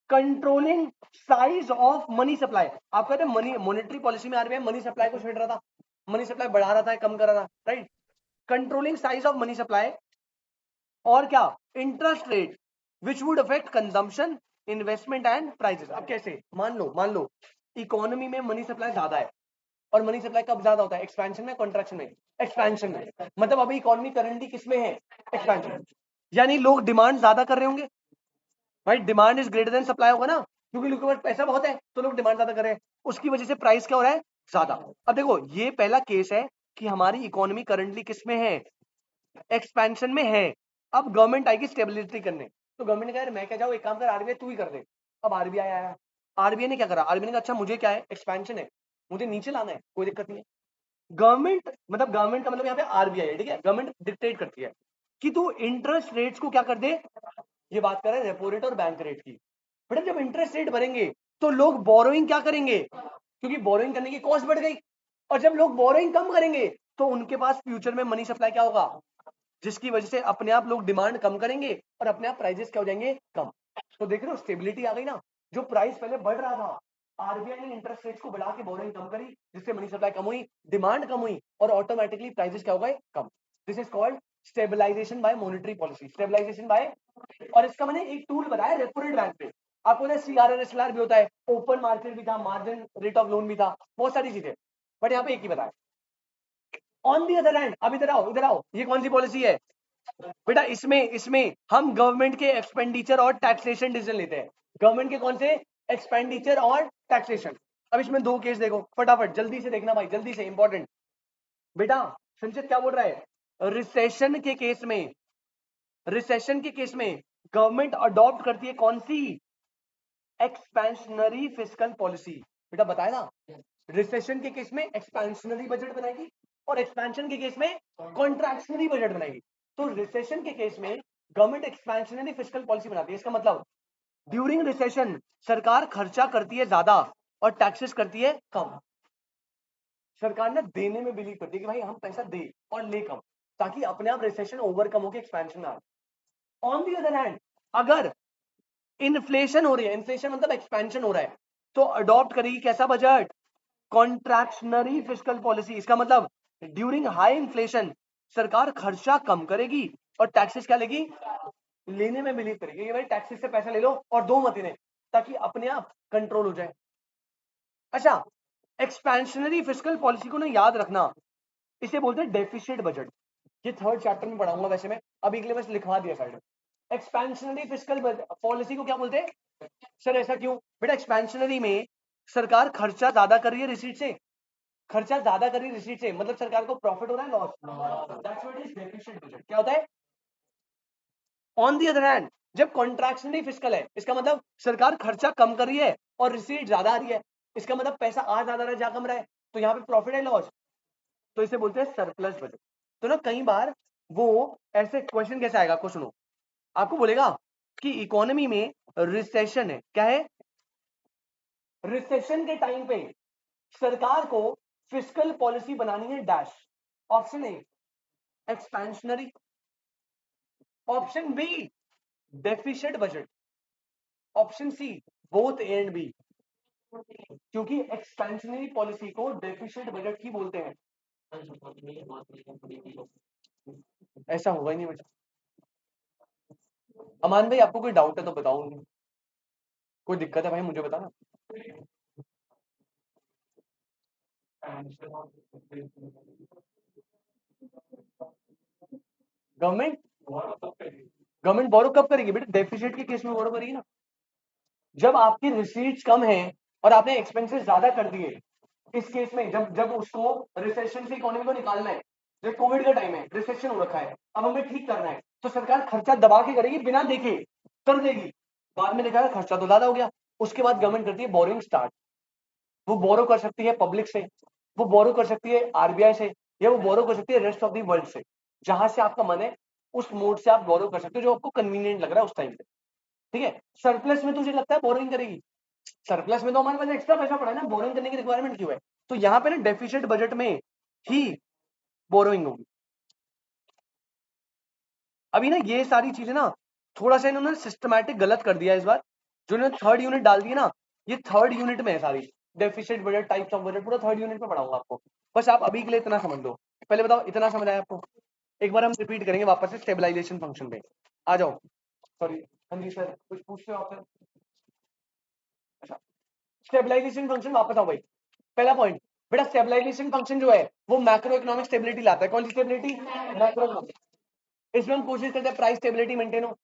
controlling size of money supply. आप कहते हैं मनी, मॉनेटरी पॉलिसी में आरबीआई मनी सप्लाई को छेड़ रहा था, मनी सप्लाई बढ़ा रहा था, कम कर रहा था, right. Controlling size of money supply, और क्या, interest rate which would affect consumption, investment and prices. अब कैसे, मान लो इकोनॉमी में मनी सप्लाई ज्यादा है, और मनी सप्लाई कब ज्यादा होता है? एक्सपेंशन में, कॉन्ट्रैक्शन में? एक्सपेंशन में। मतलब अभी इकोनॉमी करंटली किसमें है? एक्सपेंशन। यानी लोग डिमांड ज्यादा कर रहे होंगे, भाई demand is greater then supply होगा ना, क्योंकि लोगों के पास पैसा बहुत है तो लोग डिमांड ज्यादा कर रहे हैं, उसकी वजह से प्राइस क्या हो रहा है? ज्यादा। अब देखो ये पहला केस है कि हमारी इकोनॉमी करंटली किसमें है? एक्सपेंशन में है। अब गवर्नमेंट आएगी स्टेबिलिटी करने, तो गवर्नमेंट ने कहा यार मैं क्या जाऊँ, एक काम कर आरबीआई तू ही कर दे। अब आरबीआई आया, आरबीआई ने क्या करा? आरबीआई ने कहा अच्छा मुझे क्या है, एक्सपेंशन है, मुझे नीचे लाना है, कोई दिक्कत नहीं है। गवर्नमेंट मतलब, गवर्नमेंट का मतलब यहाँ पे आरबीआई है, ठीक है। गवर्नमेंट डिक्टेट करती है कि तू इंटरेस्ट रेट्स को क्या कर दे, ये बात कर रहे हैं रेपो रेट और बैंक रेट की। बेटा जब इंटरेस्ट रेट बढ़ेंगे तो लोग बोरोइंग क्या करेंगे, क्योंकि बोरोइंग करने की कॉस्ट बढ़ गई, और जब लोग बोरोइंग कम करेंगे तो उनके पास फ्यूचर में मनी सप्लाई क्या होगा, जिसकी वजह से अपने आप लोग डिमांड कम करेंगे और अपने आप प्राइजेस क्या हो जाएंगे, कम। तो देख रहे हो स्टेबिलिटी आ गई ना, जो प्राइस पहले बढ़ रहा था, आरबीआई ने इंटरेस्ट रेट्स को बढ़ा के बोरिंग कम करी, जिससे मनी सप्लाई कम हुई, डिमांड कम हुई, और ऑटोमेटिकली प्राइसेस क्या हो गए, कम। This is called stabilization by monetary policy, stabilization by. और इसका मैंने एक टूल बताया रेपो रेट बैंक पे, आपको ना सीआरआर भी होता है, ओपन मार्केट भी था, मार्जिन रेट ऑफ लोन भी था, बहुत सारी चीजें, बट यहाँ पे एक ही बताया। ऑन दी अदर हैंड, अब इधर आओ, इधर आओ, ये कौन सी पॉलिसी है बेटा? इसमें इसमें हम गवर्नमेंट के एक्सपेंडिचर और टैक्सेशन डिसीजन लेते हैं। गवर्नमेंट के कौन से? एक्सपेंडिचर और टैक्सेशन। अब इसमें दो केस देखो फटाफट, जल्दी से देखना भाई, जल्दी से, इंपॉर्टेंट। बेटा संचित क्या बोल रहा है? रिसेशन के केस में, रिसेशन के केस में गवर्नमेंट अडॉप्ट करती है कौन सी? Expansionary fiscal policy. बेटा बताया ना, रिसेशन के केस में एक्सपेंशनरी बजट बनाएगी, और एक्सपेंशन के केस में कॉन्ट्रैक्शनरी बजट बनाएगी। तो रिसेशन के केस में गवर्नमेंट एक्सपेंशनरी फिस्कल पॉलिसी बनाती है। इसका मतलब ड्यूरिंग रिसेशन सरकार खर्चा करती है ज्यादा और टैक्सेस करती है कम। सरकार ना देने में बिलीव करती है कि भाई हम पैसा दे और ले कम, ताकि अपने आप रिसेशन ओवरकम होकर एक्सपेंशन आ। ऑन दी अदर हैंड अगर इन्फ्लेशन हो रही है, इन्फ्लेशन मतलब एक्सपेंशन हो रहा है, तो अडॉप्ट करेगी कैसा बजट? Contractionary fiscal policy. इसका मतलब ड्यूरिंग हाई इन्फ्लेशन सरकार खर्चा कम करेगी और टैक्सेस क्या लेगी? लेने में बिलीव करेगी कि भाई टैक्सेस से पैसा ले लो और दो मत इन्हें, ताकि अपने आप कंट्रोल हो जाए। अच्छा, एक्सपेंशनरी फिस्कल पॉलिसी को ना याद रखना, इसे बोलते हैं डेफिसिट बजट। ये थर्ड चैप्टर में पढ़ाऊंगा, वैसे मैं अभी के लिए बस लिखवा दिया साइड में। एक्सपेंशनरी फिस्कल पॉलिसी को क्या बोलते हैं? सर ऐसा क्यों? बेटा एक्सपेंशनरी में सरकार खर्चा ज्यादा कर रही है रिसीट से, खर्चा ज्यादा कर रही है रिसीट से, मतलब सरकार को प्रॉफिट हो रहा है, loss, that's what is deficit budget. क्या होता है? ऑन दी अदर हैंड जब कॉन्ट्रैक्शनरी फिस्कल है, इसका मतलब सरकार खर्चा कम कर रही है और रिसीट ज्यादा आ रही है, इसका मतलब पैसा आ ज्यादा रहा है, जा कम रहा है, तो यहाँ पे प्रॉफिट है, लॉस, तो इसे बोलते हैं सरप्लस बजट। तो ना कई बार वो ऐसे क्वेश्चन कैसे आएगा, आपको सुनो, आपको बोलेगा कि इकोनॉमी में रिसेशन है, क्या है? रिसेशन के टाइम पे सरकार को फिस्कल पॉलिसी बनानी है dash. Option A expansionary, option B deficit budget, option C both A and B. क्योंकि एक्सपेंशनरी पॉलिसी को डेफिसिट बजट ही बोलते हैं। ऐसा होगा ही नहीं बेटा। अमान भाई आपको कोई डाउट है तो बताओ, कोई दिक्कत है भाई मुझे बताना। गवर्नमेंट गवर्नमेंट बोरो कब करेगी बेटा? डेफिसिट के केस में बोरो करेगी ना, जब आपकी रिसीट्स कम है और आपने एक्सपेंसेस ज्यादा कर दिए। इस केस में जब जब उसको रिसेशन से इकोनॉमी को निकालना है, जब कोविड का टाइम है, रिसेशन हो रखा है, अब हमें ठीक करना है, तो सरकार खर्चा दबा के करेगी, बिना देखे कर देगी। बाद में देखा खर्चा तो ज्यादा हो गया, उसके बाद गवर्नमेंट करती है बोरिंग स्टार्ट। वो बोरो कर सकती है पब्लिक से, वो बोरो कर सकती है आरबीआई से, या वो बोरो कर सकती है रेस्ट ऑफ दी वर्ल्ड से, जहां से आपका मन है उस मोड से आप बोरो कर सकते हो जो आपको कन्वीनियंट लग रहा है उस टाइम पे। ठीक है, सरप्लस में तुझे लगता है बोरिंग करेगी? सरप्लस में तो हमारे पास एक्स्ट्रा पैसा पड़ा है ना, बोरिंग करने की रिक्वायरमेंट क्यों है? तो यहाँ पे ना डेफिसिट बजट में ही बोरोइंग होगी। अभी ना ये सारी चीजें ना थोड़ा सा इन्होंने सिस्टमैटिक गलत कर दिया इस बार, जो इन्होंने थर्ड यूनिट डाल दी ना, ये थर्ड यूनिट में है सारी, deficit budget, types of budget, पूरा थर्ड यूनिट में पढ़ाऊंगा आपको। बस आप अभी के लिए इतना समझ लो। पहले बताओ इतना समझ आया आपको? एक बार हम रिपीट करेंगे वापस से स्टेबलाइजेशन फंक्शन पे। आ जाओ। सॉरी, हाँ जी सर, कुछ पूछते हो आप सर? अच्छा, स्टेबलाइजेशन फंक्शन वापस आओ भाई। पहला पॉइंट बेटा, स्टेबलाइजेशन फंक्शन जो है वो मैक्रो इकोनॉमिक स्टेबिलिटी लाता है। कौन सी स्टेबिलिटी? Macro economic. इसमें हम कोशिश करते हैं प्राइस स्टेबिलिटी मेंटेन हो।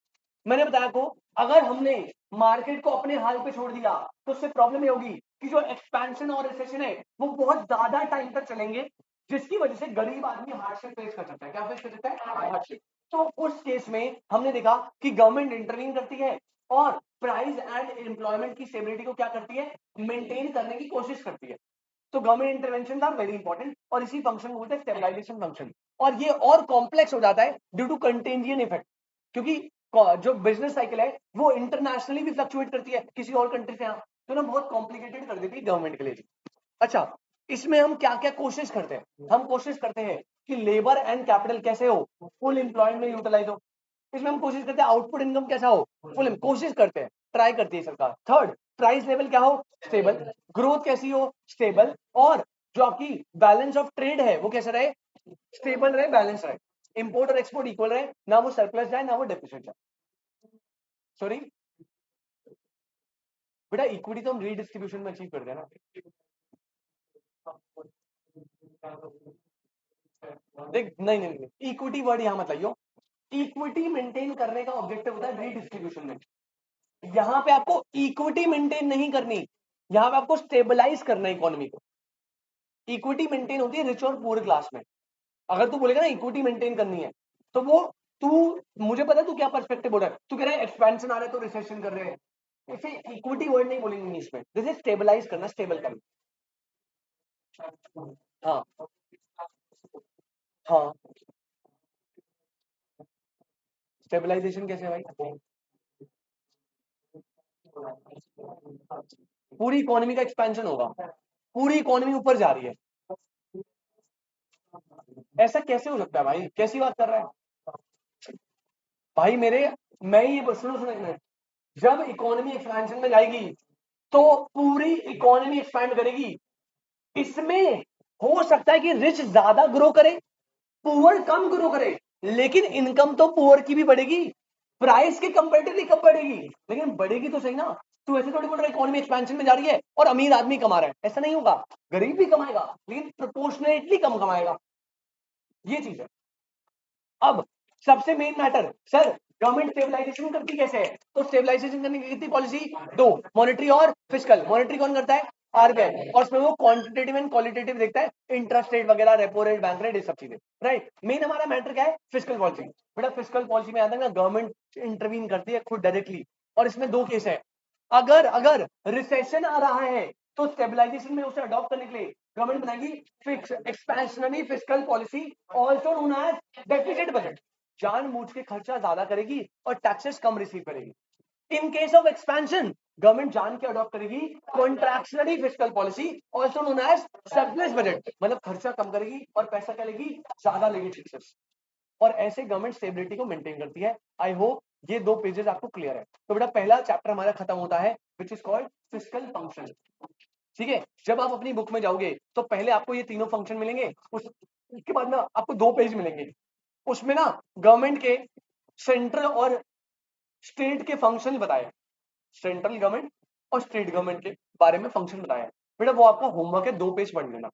मैंने बताया को, अगर हमने मार्केट को अपने हाल पे छोड़ दिया तो उससे प्रॉब्लम ये होगी कि जो एक्सपेंशन और रिसेशन है वो बहुत ज्यादा टाइम तक चलेंगे, जिसकी वजह से गरीब आदमी हार्डशिप फेस कर सकता है। क्या फेस कर सकता है? हार्डशिप। तो उस केस में हमने देखा कि गवर्नमेंट इंटरवीन करती है और प्राइस एंड एम्प्लॉयमेंट की स्टेबिलिटी को क्या करती है? मेंटेन करने की कोशिश करती है। तो government intervention are very important और इसी फंक्शन को बोलते हैं स्टेबलाइजेशन फंक्शन। और ये और कॉम्प्लेक्स हो जाता है ड्यू टू कंटेंजियन इफेक्ट, क्योंकि जो बिजनेस साइकिल है वो इंटरनेशनली भी फ्लक्चुएट करती है किसी और कंट्री से यहाँ, तो ना बहुत कॉम्प्लिकेटेड कर देती है गवर्नमेंट के लिए। अच्छा, इसमें हम क्या क्या कोशिश करते हैं? हम कोशिश करते हैं कि लेबर एंड कैपिटल कैसे हो? फुल एम्प्लॉयमेंट में यूटिलाइज हो। इसमें हम कोशिश करते हैं आउटपुट इनकम कैसा हो? फुल। कोशिश करते हैं, ट्राई करती है सरकार। थर्ड, प्राइस लेवल क्या हो? स्टेबल। ग्रोथ कैसी हो? स्टेबल। और जो आपकी बैलेंस ऑफ ट्रेड है वो कैसा रहे? स्टेबल रहे, बैलेंस रहे, इंपोर्ट और एक्सपोर्ट इक्वल रहे, ना वो सरप्लस जाए ना वो डेफिसिट जाए। सॉरी बेटा, इक्विटी तो हम रीडिस्ट्रीब्यूशन में अचीव करते हैं ना। देख नहीं नहीं नहीं, इक्विटी वर्ड यहां मत लाइयो। इक्विटी मेंटेन करने का ऑब्जेक्टिव होता है रीडिस्ट्रीब्यूशन में। यहां पे आपको इक्विटी मेंटेन नहीं करनी, यहां पे आपको स्टेबलाइज करना है इकोनॉमी को। इक्विटी मेंटेन होती है रिच और पुअर क्लास में। अगर तू बोलेगा ना इक्विटी मेंटेन करनी है, तो वो तू, मुझे पता है तू क्या पर्सपेक्टिव बोल रहा है। तू कह रहा है एक्सपेंशन आ रहा है तो रिसेशन कर रहे हैं, इसे इक्विटी वर्ड नहीं बोलेंगे इंग्लिश में, जैसे स्टेबलाइज करना, स्टेबल करना। हाँ हाँ, स्टेबलाइजेशन कैसे भाई? पूरी इकोनॉमी का एक्सपेंशन होगा, पूरी इकोनॉमी ऊपर जा रही है। ऐसा कैसे हो सकता है भाई? कैसी बात कर रहा है भाई मेरे? मैं ये सुनो सुनो एक मिनट। जब इकोनॉमी एक्सपेंशन में जाएगी तो पूरी इकोनॉमी एक्सपैंड करेगी। इसमें हो सकता है कि रिच ज्यादा ग्रो करे, पुअर कम ग्रो करे, लेकिन इनकम तो पुअर की भी बढ़ेगी, प्राइस के कंपेरेटिवली कब बढ़ेगी, लेकिन बढ़ेगी तो सही ना। तू ऐसे थोड़ी बोल रहा है इकोनॉमी एक्सपेंशन में जा रही है और अमीर आदमी कमा रहा है, ऐसा नहीं होगा। गरीब भी कमाएगा लेकिन प्रोपोर्शनेटली कम कमाएगा, ये चीज है। अब सबसे main matter sir, government stabilisation करती कैसे है? तो स्टेबलाइजेशन करने की कितनी पॉलिसी? दो, मॉनेटरी और फिस्कल। मॉनेटरी कौन करता है? आरबीआई। और उसमें वो क्वांटिटेटिव एंड क्वालिटेटिव देखता है, इंटरेस्ट रेट वगैरह, रेपो रेट, बैंक रेट, ये सब चीजें। राइट, मेन हमारा मैटर क्या है? Fiscal policy. बेटा फिस्कल पॉलिसी में आता है ना, गवर्नमेंट इंटरवीन करती है खुद डायरेक्टली। और इसमें दो केस है। अगर अगर रिसेशन आ रहा है तो स्टेबलाइजेशन में उसे अडॉप्ट करने के लिए गवर्नमेंट बनाएगी fix expansionary fiscal policy, also known as deficit budget. जानबूझ के खर्चा ज्यादा करेगी और टैक्सेस कम रिसीव करेगी। In case of expansion government जान के अडॉप्ट करेगी contractionary fiscal policy, also known as surplus budget, मतलब खर्चा कम करेगी और पैसा क्या लेगी? ज्यादा लेगी टैक्सेस। और ऐसे गवर्नमेंट स्टेबिलिटी को मेंटेन करती है। आई होप ये दो पेजेस आपको क्लियर है। तो बेटा पहला चैप्टर हमारा खत्म होता है which is called fiscal function. ठीक है, जब आप अपनी बुक में जाओगे तो पहले आपको ये तीनों फंक्शन मिलेंगे, उसके बाद ना आपको दो पेज मिलेंगे, उसमें ना गवर्नमेंट के सेंट्रल और स्टेट के फंक्शन बताए, सेंट्रल गवर्नमेंट और स्टेट गवर्नमेंट के बारे में फंक्शन बताया। बेटा वो आपका होमवर्क है, दो पेज पढ़ लेना।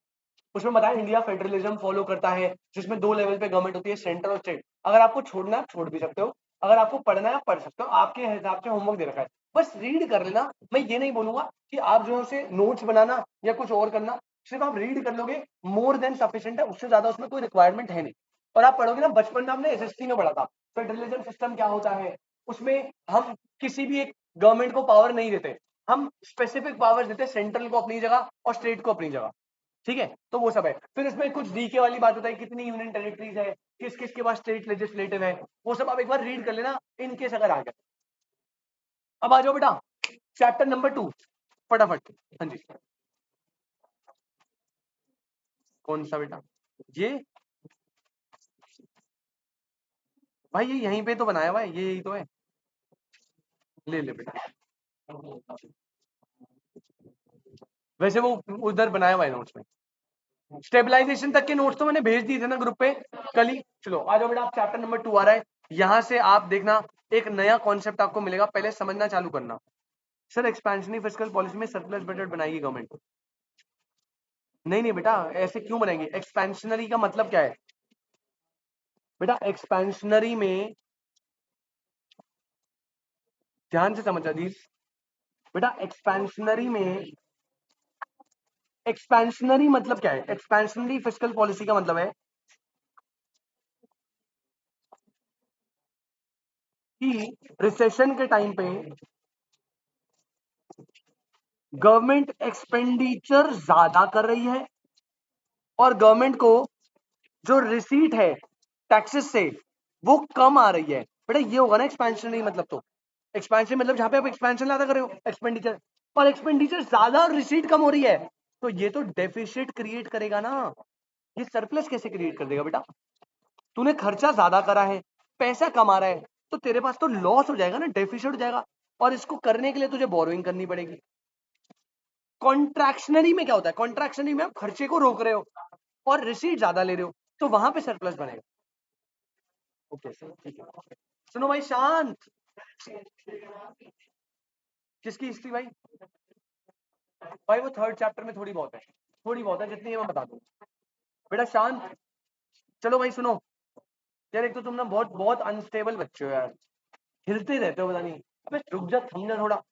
उसमें बताया इंडिया फेडरलिज्म फॉलो करता है, जिसमें दो लेवल पे गवर्नमेंट होती है, सेंट्रल और स्टेट। अगर आपको छोड़ना है छोड़ भी सकते हो, अगर आपको पढ़ना है आप पढ़ सकते हो, आपके हिसाब से होमवर्क दे रखा है, बस रीड कर लेना। मैं ये नहीं बोलूंगा कि आप जो है नोट्स बनाना या कुछ और करना, सिर्फ आप रीड कर लोगे मोर देन सफिशिएंट है, उससे ज्यादा उसमें कोई रिक्वायरमेंट है नहीं। और आप पढ़ोगे ना, बचपन में हमने एसएसटी में पढ़ा था फेडरलिज्म सिस्टम क्या होता है। उसमें हम किसी भी एक गवर्नमेंट को पावर नहीं देते, हम स्पेसिफिक पावर देते, सेंट्रल को अपनी जगह और स्टेट को अपनी जगह। ठीक है, तो वो सब है। फिर इसमें कुछ डीके वाली बात बताई, कितनी यूनियन टेरिटरीज है, किस किस के पास स्टेट लेजिस्लेटिव है, वो सब आप एक बार रीड कर लेना इन केस अगर आ गया। अब आ जाओ बेटा चैप्टर नंबर 2 फटाफट। हाँ जी कौन सा बेटा? ये भाई ये यहीं पे तो बनाया हुआ है, ये यही तो है, ले ले बेटा। वैसे वो उधर बनाया हुआ है नोट्स में, स्टेबलाइजेशन तक के नोट्स तो मैंने भेज दिए थे ना ग्रुप पे कल ही। चलो आ जाओ बेटा आप चैप्टर नंबर 2 आ रहा है, यहां से आप देखना एक नया कॉन्सेप्ट आपको मिलेगा, पहले समझना चालू करना। सर एक्सपेंशनरी फिस्कल पॉलिसी में सरप्लस बजट बनाएगी गवर्नमेंट? नहीं नहीं बेटा ऐसे क्यों बनाएगी, एक्सपेंशनरी का मतलब क्या है बेटा? एक्सपेंशनरी में ध्यान से समझ अजीज बेटा, एक्सपेंशनरी मतलब क्या है? एक्सपेंशनरी फिस्कल पॉलिसी का मतलब है कि रिसेशन के टाइम पे गवर्नमेंट एक्सपेंडिचर ज्यादा कर रही है और गवर्नमेंट को जो रिसीट है टैक्सेस से वो कम आ रही है। बेटा ये होगा ना एक्सपेंशनरी मतलब, तो एक्सपेंशन मतलब जहां पे आप एक्सपेंशन ज्यादा कर रहे हो एक्सपेंडिचर, और एक्सपेंडिचर ज्यादा और रिसीट कम हो रही है, तो ये तो डेफिसिट क्रिएट करेगा ना। ये सरप्लस कैसे क्रिएट कर देगा बेटा? तूने खर्चा ज्यादा करा है, पैसा कम आ रहा है, तो तेरे पास तो लॉस हो जाएगा ना, डेफिसिट हो जाएगा, और इसको करने के लिए तुझे बोरोइंग करनी पड़ेगी। कॉन्ट्रैक्शनरी में क्या होता है? कॉन्ट्रैक्शनरी में आप खर्चे को रोक रहे हो और रिसीट ज्यादा ले रहे हो, तो वहां पे सरप्लस बनेगा। ओके ठीक है, सुनो भाई शांत। किसकी हिस्ट्री भाई? भाई वो थर्ड चैप्टर में थोड़ी बहुत है, थोड़ी बहुत है, जितनी है मैं बता दूंगा। बेटा शांत। चलो भाई सुनो, यार एक तो तुम ना बहुत बहुत अनस्टेबल बच्चे हो यार, हिलते रहते हो पता नहीं। अबे रुक जा, थम जा थोड़ा,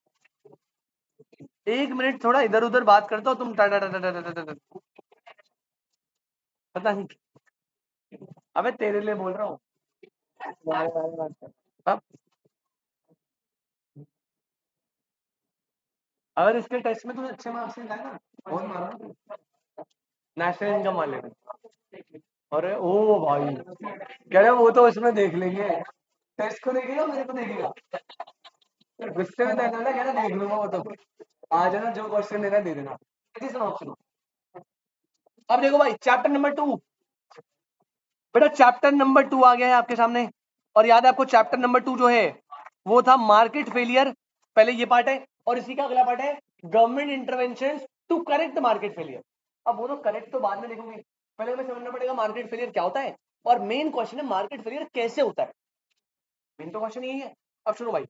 एक मिनट थोड़ा इधर उधर बात करता हो तुम, पता नहीं। अबे तेरे लिए बोल रहा हूँ। अब अगर इसके टेस्ट में तुम अच्छे मार्क्स नहीं लाए ना, बहुत मारो नेशनल इनकम वाले में। अरे ओ भाई कह रहे वो तो इसमें देख लेंगे, टेस्ट को देखेगा मेरे को देखेगा, गुस्से में देना ना, कह रहा देख लूंगा वो तो, आ जाना जो क्वेश्चन देना दे देना। सुनो सुनो, अब देखो भाई चैप्टर नंबर 2, बेटा चैप्टर नंबर 2 आ गया है आपके सामने, और याद है आपको चैप्टर नंबर 2 जो है वो था मार्केट फेलियर, पहले ये पार्ट है, और इसी का अगला पार्ट है government intervention to correct market failure. अब वो तो करेक्ट तो बाद में देखोगे, पहले हमें समझना पड़ेगा मार्केट फेलियर क्या होता है, और मेन क्वेश्चन है मार्केट फेलियर कैसे होता है, मेन तो क्वेश्चन यही है। अब सुनो भाई,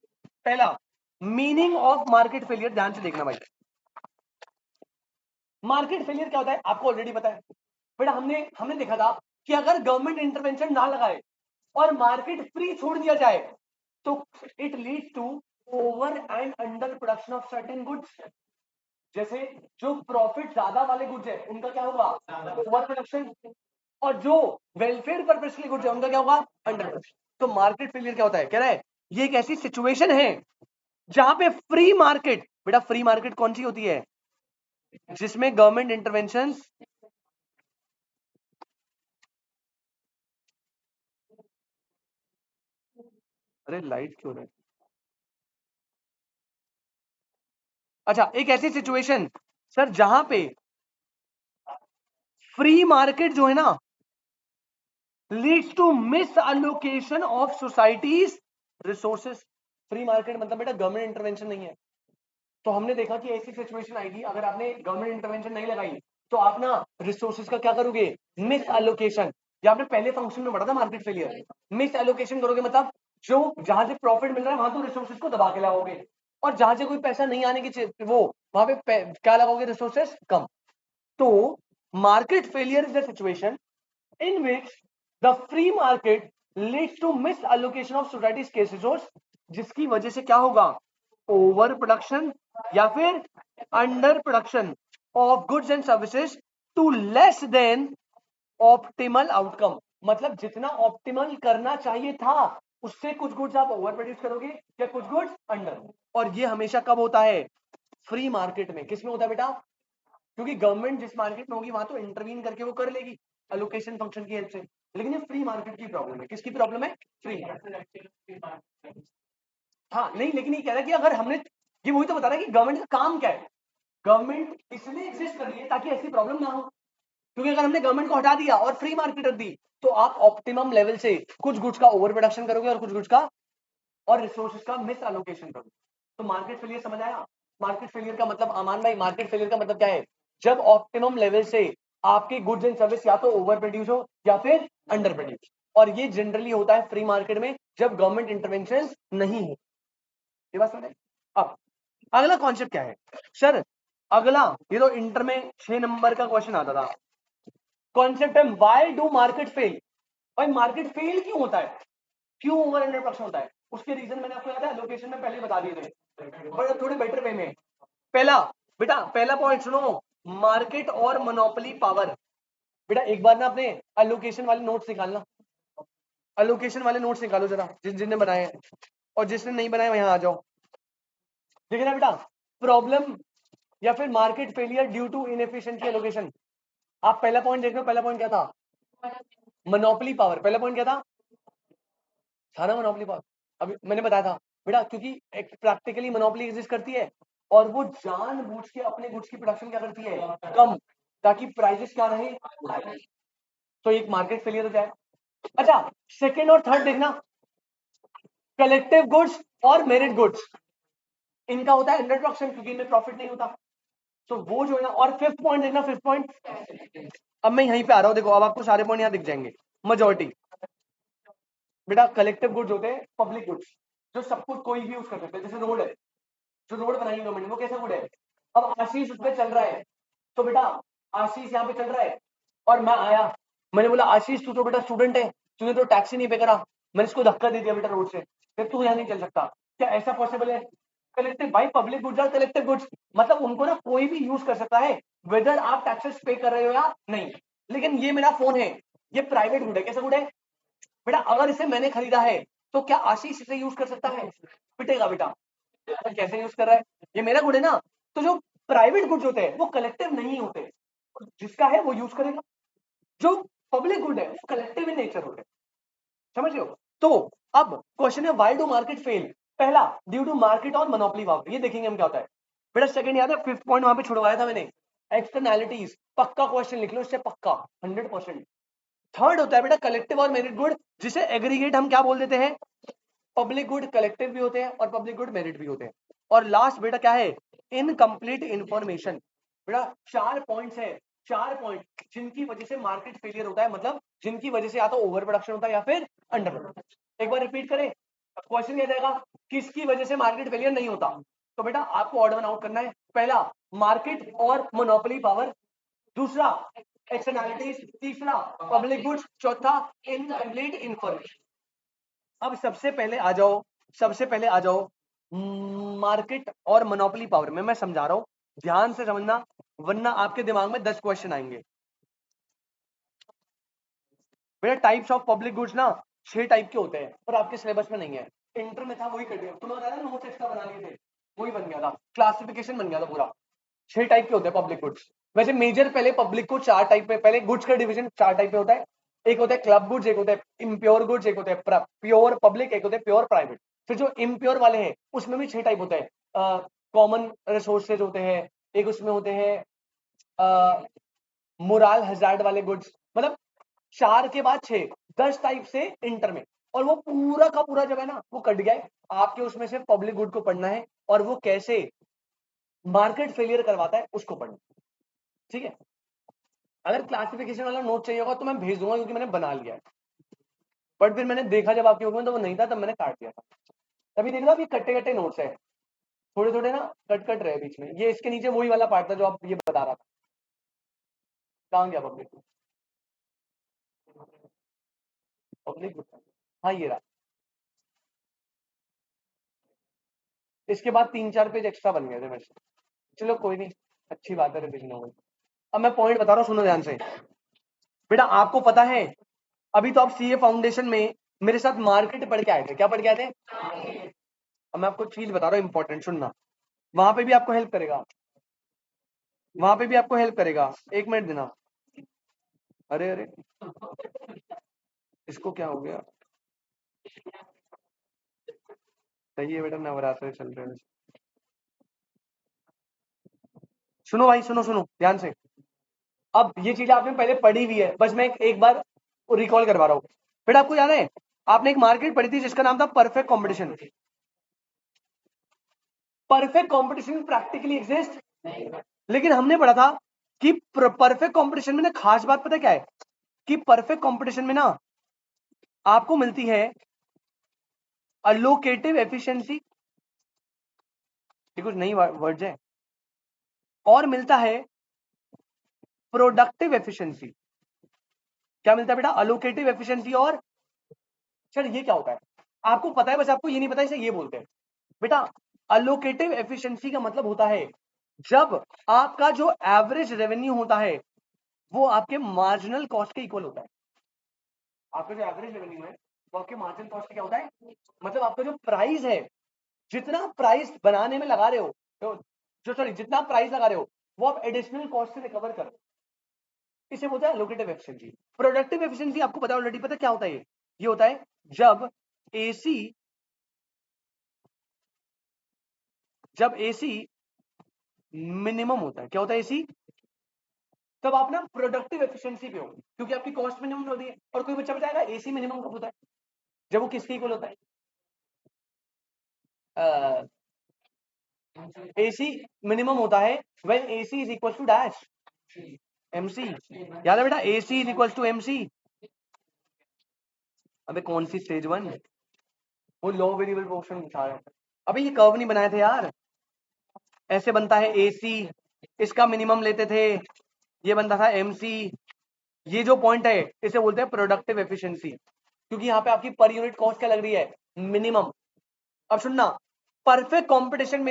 पहला मीनिंग ऑफ मार्केट फेलियर, ध्यान से देखना भाई। मार्केट फेलियर क्या होता है आपको ऑलरेडी पता है बेटा, हमने हमने देखा था कि अगर गवर्नमेंट इंटरवेंशन ना लगाए और मार्केट फ्री छोड़ दिया जाए तो it lead to over and under production of certain goods. जैसे जो प्रॉफिट ज्यादा वाले गुड्स है उनका क्या होगा, ओवर प्रोडक्शन, और जो वेलफेयर पर्पस के गुड्स है उनका क्या होगा, अंडर प्रोडक्शन। तो मार्केट फेलियर क्या होता है, कह रहा है ये एक ऐसी सिचुएशन है जहां पे फ्री मार्केट, बेटा फ्री मार्केट कौन सी होती है, जिसमें गवर्नमेंट इंटरवेंशन, अरे लाइट क्यों है, अच्छा एक ऐसी सिचुएशन सर जहां पे फ्री मार्केट जो है ना leads to misallocation of societies resources. Free market मतलब बेटा गवर्नमेंट इंटरवेंशन नहीं है, तो हमने देखा कि ऐसी सिचुएशन आएगी अगर आपने गवर्नमेंट इंटरवेंशन नहीं लगाई तो आप ना रिसोर्सेज का क्या करोगे, मिस एलोकेशन। ये आपने पहले फंक्शन में पढ़ा था मार्केट फेलियर, मिस एलोकेशन करोगे मतलब जो जहां से प्रॉफिट मिल रहा है वहां तो रिसोर्सेज को दबा के लगाओगे, और जहां से कोई पैसा नहीं आने की वो वहां पे क्या लगाओगे, रिसोर्सेज कम। तो market failure is the situation in which the free market leads to misallocation of society's scarce resource, जिसकी वजह से क्या होगा, ओवर प्रोडक्शन या फिर under production of goods and services to less than optimal outcome. मतलब जितना ऑप्टिमल करना चाहिए था उससे कुछ गुड्स आप ओवर प्रोड्यूस करोगे या कुछ गुड्स अंडर, और ये हमेशा कब होता है, फ्री मार्केट में। किसमें होता है बेटा, क्योंकि गवर्नमेंट जिस मार्केट में होगी वहां तो इंटरवीन करके वो कर लेगी एलोकेशन फंक्शन की हेल्प से, लेकिन ये फ्री मार्केट की प्रॉब्लम है, किसकी प्रॉब्लम है, फ्री। हाँ नहीं, लेकिन ये कह रहा है कि अगर हमने, ये वही तो बता रहा है कि गवर्नमेंट का काम क्या है, गवर्नमेंट इसलिए एग्जिस्ट कर रही है ताकि ऐसी प्रॉब्लम ना हो। क्योंकि अगर हमने गवर्नमेंट को हटा दिया और फ्री मार्केट रख दी तो आप ऑप्टिमम लेवल से कुछ गुड्स का ओवर प्रोडक्शन करोगे और कुछ गुड्स का और रिसोर्सेज का मिस एलोकेशन करोगे, तो मार्केट फेलियर समझ आया। मार्केट फेलियर का मतलब, अमान भाई, मार्केट फेलियर का मतलब क्या है? जब ऑप्टिमम लेवल से आपके गुड्स एंड सर्विस या तो ओवर प्रोड्यूस हो या फिर अंडर प्रोड्यूस, और ये जनरली होता है फ्री मार्केट में जब गवर्नमेंट इंटरवेंशन नहीं हो। ये बात समझ। अब अगला कॉन्सेप्ट क्या है सर? अगला, ये तो इंटर में 6 नंबर का क्वेश्चन आता था, कॉन्सेप्ट है व्हाई डू मार्केट फेल। भाई मार्केट फेल क्यों होता है, क्यों ओवर अंडर प्रोडक्शन होता है? उसके रीजन मैंने आपको याद है लोकेशन में पहले बता दिए थे, बट थोड़े बेटर वे में। पहला बेटा, पहला पॉइंट सुनो, मार्केट और मोनोपोली पावर। बेटा एक बार ना अपने अलोकेशन वाले नोट्स निकालना, अलोकेशन वाले नोट्स निकालो जरा, जिसने बनाए हैं, और जिसने नहीं बनाए वहां आ जाओ। देखिए ना बेटा, प्रॉब्लम या फिर market failure due to inefficient allocation. आप पहला पॉइंट देख लो, पहला पॉइंट क्या था? Monopoly power. पहला पॉइंट क्या था ना मोनोपोली पावर। अभी मैंने बताया था बेटा, क्योंकि एक प्रैक्टिकली मोनोपोली एग्जिस्ट करती है और वो जानबूझ के अपने गुड्स की प्रोडक्शन क्या करती है, कम, ताकि प्राइसेस क्या रहे, हाई। तो एक मार्केट फेलियर हो जाए। अच्छा, सेकंड और थर्ड देखना, कलेक्टिव गुड्स और मेरिट गुड्स, इनका होता है अंडर प्रोडक्शन क्योंकि इनमें प्रॉफिट नहीं होता, तो वो जो है ना। और फिफ्थ पॉइंट देखना, फिफ्थ पॉइंट, अब मैं यहीं पे आ रहा हूं, देखो अब आपको सारे पॉइंट यहां दिख जाएंगे। मेजॉरिटी बेटा, कलेक्टिव गुड्स होते हैं पब्लिक गुड्स, जो सब कुछ कोई भी यूज कर सकता है। जैसे रोड है, जो रोड बनाई गवर्नमेंट, वो कैसा गुड है? अब आशीष उस पर चल रहा है, तो बेटा आशीष यहाँ पे चल रहा है और मैं आया, मैंने बोला आशीष तू तो बेटा स्टूडेंट है, तूने तो टैक्सी नहीं पे करा, मैंने इसको धक्का दे दिया बेटा रोड से, फिर तू यहाँ नहीं चल सकता। क्या ऐसा पॉसिबल है? कलेक्टिव भाई, पब्लिक गुड्स और कलेक्टिव गुड्स, मतलब उनको ना कोई भी यूज कर सकता है, वेदर आप टैक्सेस पे कर रहे हो या नहीं। लेकिन ये मेरा फोन है, ये प्राइवेट गुड है। कैसा गुड है बेटा? अगर इसे मैंने खरीदा है तो क्या आशीष इसे यूज कर सकता है? पिटेगा बेटा। तो कैसे यूज कर रहा है? ये मेरा गुड है ना। तो जो प्राइवेट गुड्स होते हैं वो कलेक्टिव नहीं होते, जिसका है वो यूज करेगा। जो पब्लिक गुड है वो कलेक्टिव इन नेचर होते हैं, समझ रहे हो? तो अब क्वेश्चन है व्हाई डू मार्केट फेल। पहला, ड्यू टू मार्केट और मोनोपोली पावर, ये देखेंगे हम क्या होता है। बेटा सेकंड याद है, फिफ्थ पॉइंट वहां पे छुड़वाया था मैंने, एक्सटर्नैलिटीज। पक्का क्वेश्चन लिख लो इससे, पक्का 100%। थर्ड होता है बेटा कलेक्टिव और मेरिट गुड, जिसे एग्रीगेट हम क्या बोल देते हैं, पब्लिक गुड कलेक्टिव भी होते हैं और पब्लिक गुड मेरिट भी होते हैं। और लास्ट बेटा क्या है, इनकम्प्लीट इंफॉर्मेशन। बेटा 4 पॉइंट्स है, 4 पॉइंट जिनकी वजह से मार्केट फेलियर होता है, मतलब जिनकी वजह से या तो ओवर प्रोडक्शन होता है या फिर अंडर प्रोडक्शन। एक बार रिपीट करें, क्वेश्चन क्या जाएगा, किसकी वजह से मार्केट फेलियर नहीं होता? तो बेटा आपको ऑर्डर वन आउट करना है। पहला, मार्केट और मोनोपोली पावर। दूसरा, एक्सटर्नैलिटीज। तीसरा, पब्लिक गुड्स। चौथा, इनकम्प्लीट इंफॉर्मेशन। अब सबसे पहले आ जाओ, सबसे पहले आ जाओ मार्केट और मोनोपोली पावर में। मैं समझा रहा हूं, ध्यान से समझना, वरना आपके दिमाग में 10 क्वेश्चन आएंगे। बेटा टाइप्स ऑफ पब्लिक गुड्स ना 6 टाइप के होते हैं, और आपके सिलेबस में नहीं है। इंटर में था वही कर दिया, तुम्हें बताया ना, नोट्स एक्स्ट्रा बना लिए थे, वही बन गया था, क्लासिफिकेशन बन गया था पूरा। 6 टाइप के होते हैं पब्लिक गुड्स। वैसे मेजर पहले पब्लिक को 4 टाइप पे, पहले गुड्स का डिवीजन 4 टाइप पे होता है। एक होता है क्लब गुड्स, एक होता है इम्प्योर गुड्स, एक होता है प्योर पब्लिक, एक होता है प्योर प्राइवेट। फिर जो इम्प्योर वाले हैं उसमें भी 6 टाइप होते हैं। कॉमन रिसोर्सेज होते हैं, एक उसमें होते हैं मोरल हजार्ड वाले गुड्स, मतलब 4 के बाद 6, 10 टाइप से इंटर में। और वो पूरा का पूरा जब है ना वो कट गया है, आपके उसमें से पब्लिक गुड को पढ़ना है और वो कैसे मार्केट फेलियर करवाता है उसको पढ़ना, ठीक है? अगर क्लासिफिकेशन वाला नोट चाहिए होगा तो मैं भेज दूंगा, क्योंकि मैंने बना लिया है। बट फिर मैंने देखा जब आपके में तो वो नहीं था, तब मैंने काट दिया था। तभी देख लो आप, ये कट्टे कट्टे नोट्स है, थोड़े थोड़े ना कट कट रहे बीच में। ये इसके नीचे वही वाला पार्ट था जो आप ये बता रहा था। कहाँ गया पब्लिक? पब्लिक, हाँ ये रहा। इसके बाद 3-4 पेज एक्स्ट्रा बन गए थे मेरे से। चलो कोई नहीं, अच्छी बात है, रिविजन हो गई। अब मैं पॉइंट बता रहा हूँ, सुनो ध्यान से। बेटा आपको पता है, अभी तो आप सीए फाउंडेशन में मेरे साथ मार्केट पढ़ के आए थे। क्या पढ़ के आए थे? अब मैं आपको चीज बता रहा हूँ इंपॉर्टेंट, सुनना। वहां पे भी आपको हेल्प करेगा, वहां पे भी आपको हेल्प करेगा। 1 मिनट देना। अरे अरे, इसको क्या हो गया? सही है बेटा, नवरात्र चल रहे हैं। सुनो भाई, सुनो सुनो ध्यान से। अब ये चीजें आपने पहले पढ़ी हुई है, बस मैं एक बार रिकॉल करवा रहा हूँ। बेटा आपको याद है, आपने एक मार्केट पढ़ी थी जिसका नाम था perfect competition. Perfect competition practically exist, लेकिन हमने पढ़ा था कि परफेक्ट कंपटीशन में ना खास बात पता क्या है, कि परफेक्ट कंपटीशन में ना आपको मिलती है अलोकेटिव एफिशिएंसी, ये कुछ नई वर्ड्स है, और मिलता है प्रोडक्टिव एफिशिएंसी। क्या मिलता है बेटा? अलोकेटिव एफिशिएंसी और, सर ये क्या होता है आपको पता है, बस आपको ये नहीं पता, इसे ये बोलते हैं बेटा। अलोकेटिव एफिशिएंसी का मतलब होता है जब आपका जो एवरेज रेवेन्यू होता है वो आपके मार्जिनल कॉस्ट के इक्वल होता है। आपका जो एवरेज रेवेन्यू है वो आपके मार्जिनल कॉस्ट क्या होता है, मतलब आपका जो प्राइस है, जितना प्राइस बनाने में लगा रहे हो, तो जो सॉरी जितना प्राइस लगा रहे हो वो आप एडिशनल कॉस्ट से रिकवर करो, इसे बोलता है अलोकेटिव एफिशिएंसी। प्रोडक्टिव एफिशिएंसी आपको पता है ऑलरेडी, पता क्या होता है ये होता है जब एसी मिनिमम होता है। क्या होता है एसी? तब आप ना प्रोडक्टिव एफिशिएंसी पे हो, क्योंकि आपकी कॉस्ट मिनिमम होती है। और कोई बच्चा बताएगा एसी मिनिमम कब होता है? जब वो किसके इक्वल होता है? एसी मिनिमम होता है when AC is equal to dash MC. याद है बेटा, AC is equal to MC. अबे कौन सी स्टेज वन, वो लो वेरिएबल पोर्शन बता रहे हैं। अबे ये कर्व नहीं बनाए थे यार, ऐसे बनता है एसी, इसका मिनिमम लेते थे, ये बनता था एमसी। ये जो पॉइंट है इसे बोलते हैं प्रोडक्टिव एफिशिएंसी, क्योंकि यहाँ पे आपकी पर यूनिट कॉस्ट क्या लग रही है? मिनिमम। अब सुनना, परफेक्ट कॉम्पिटिशन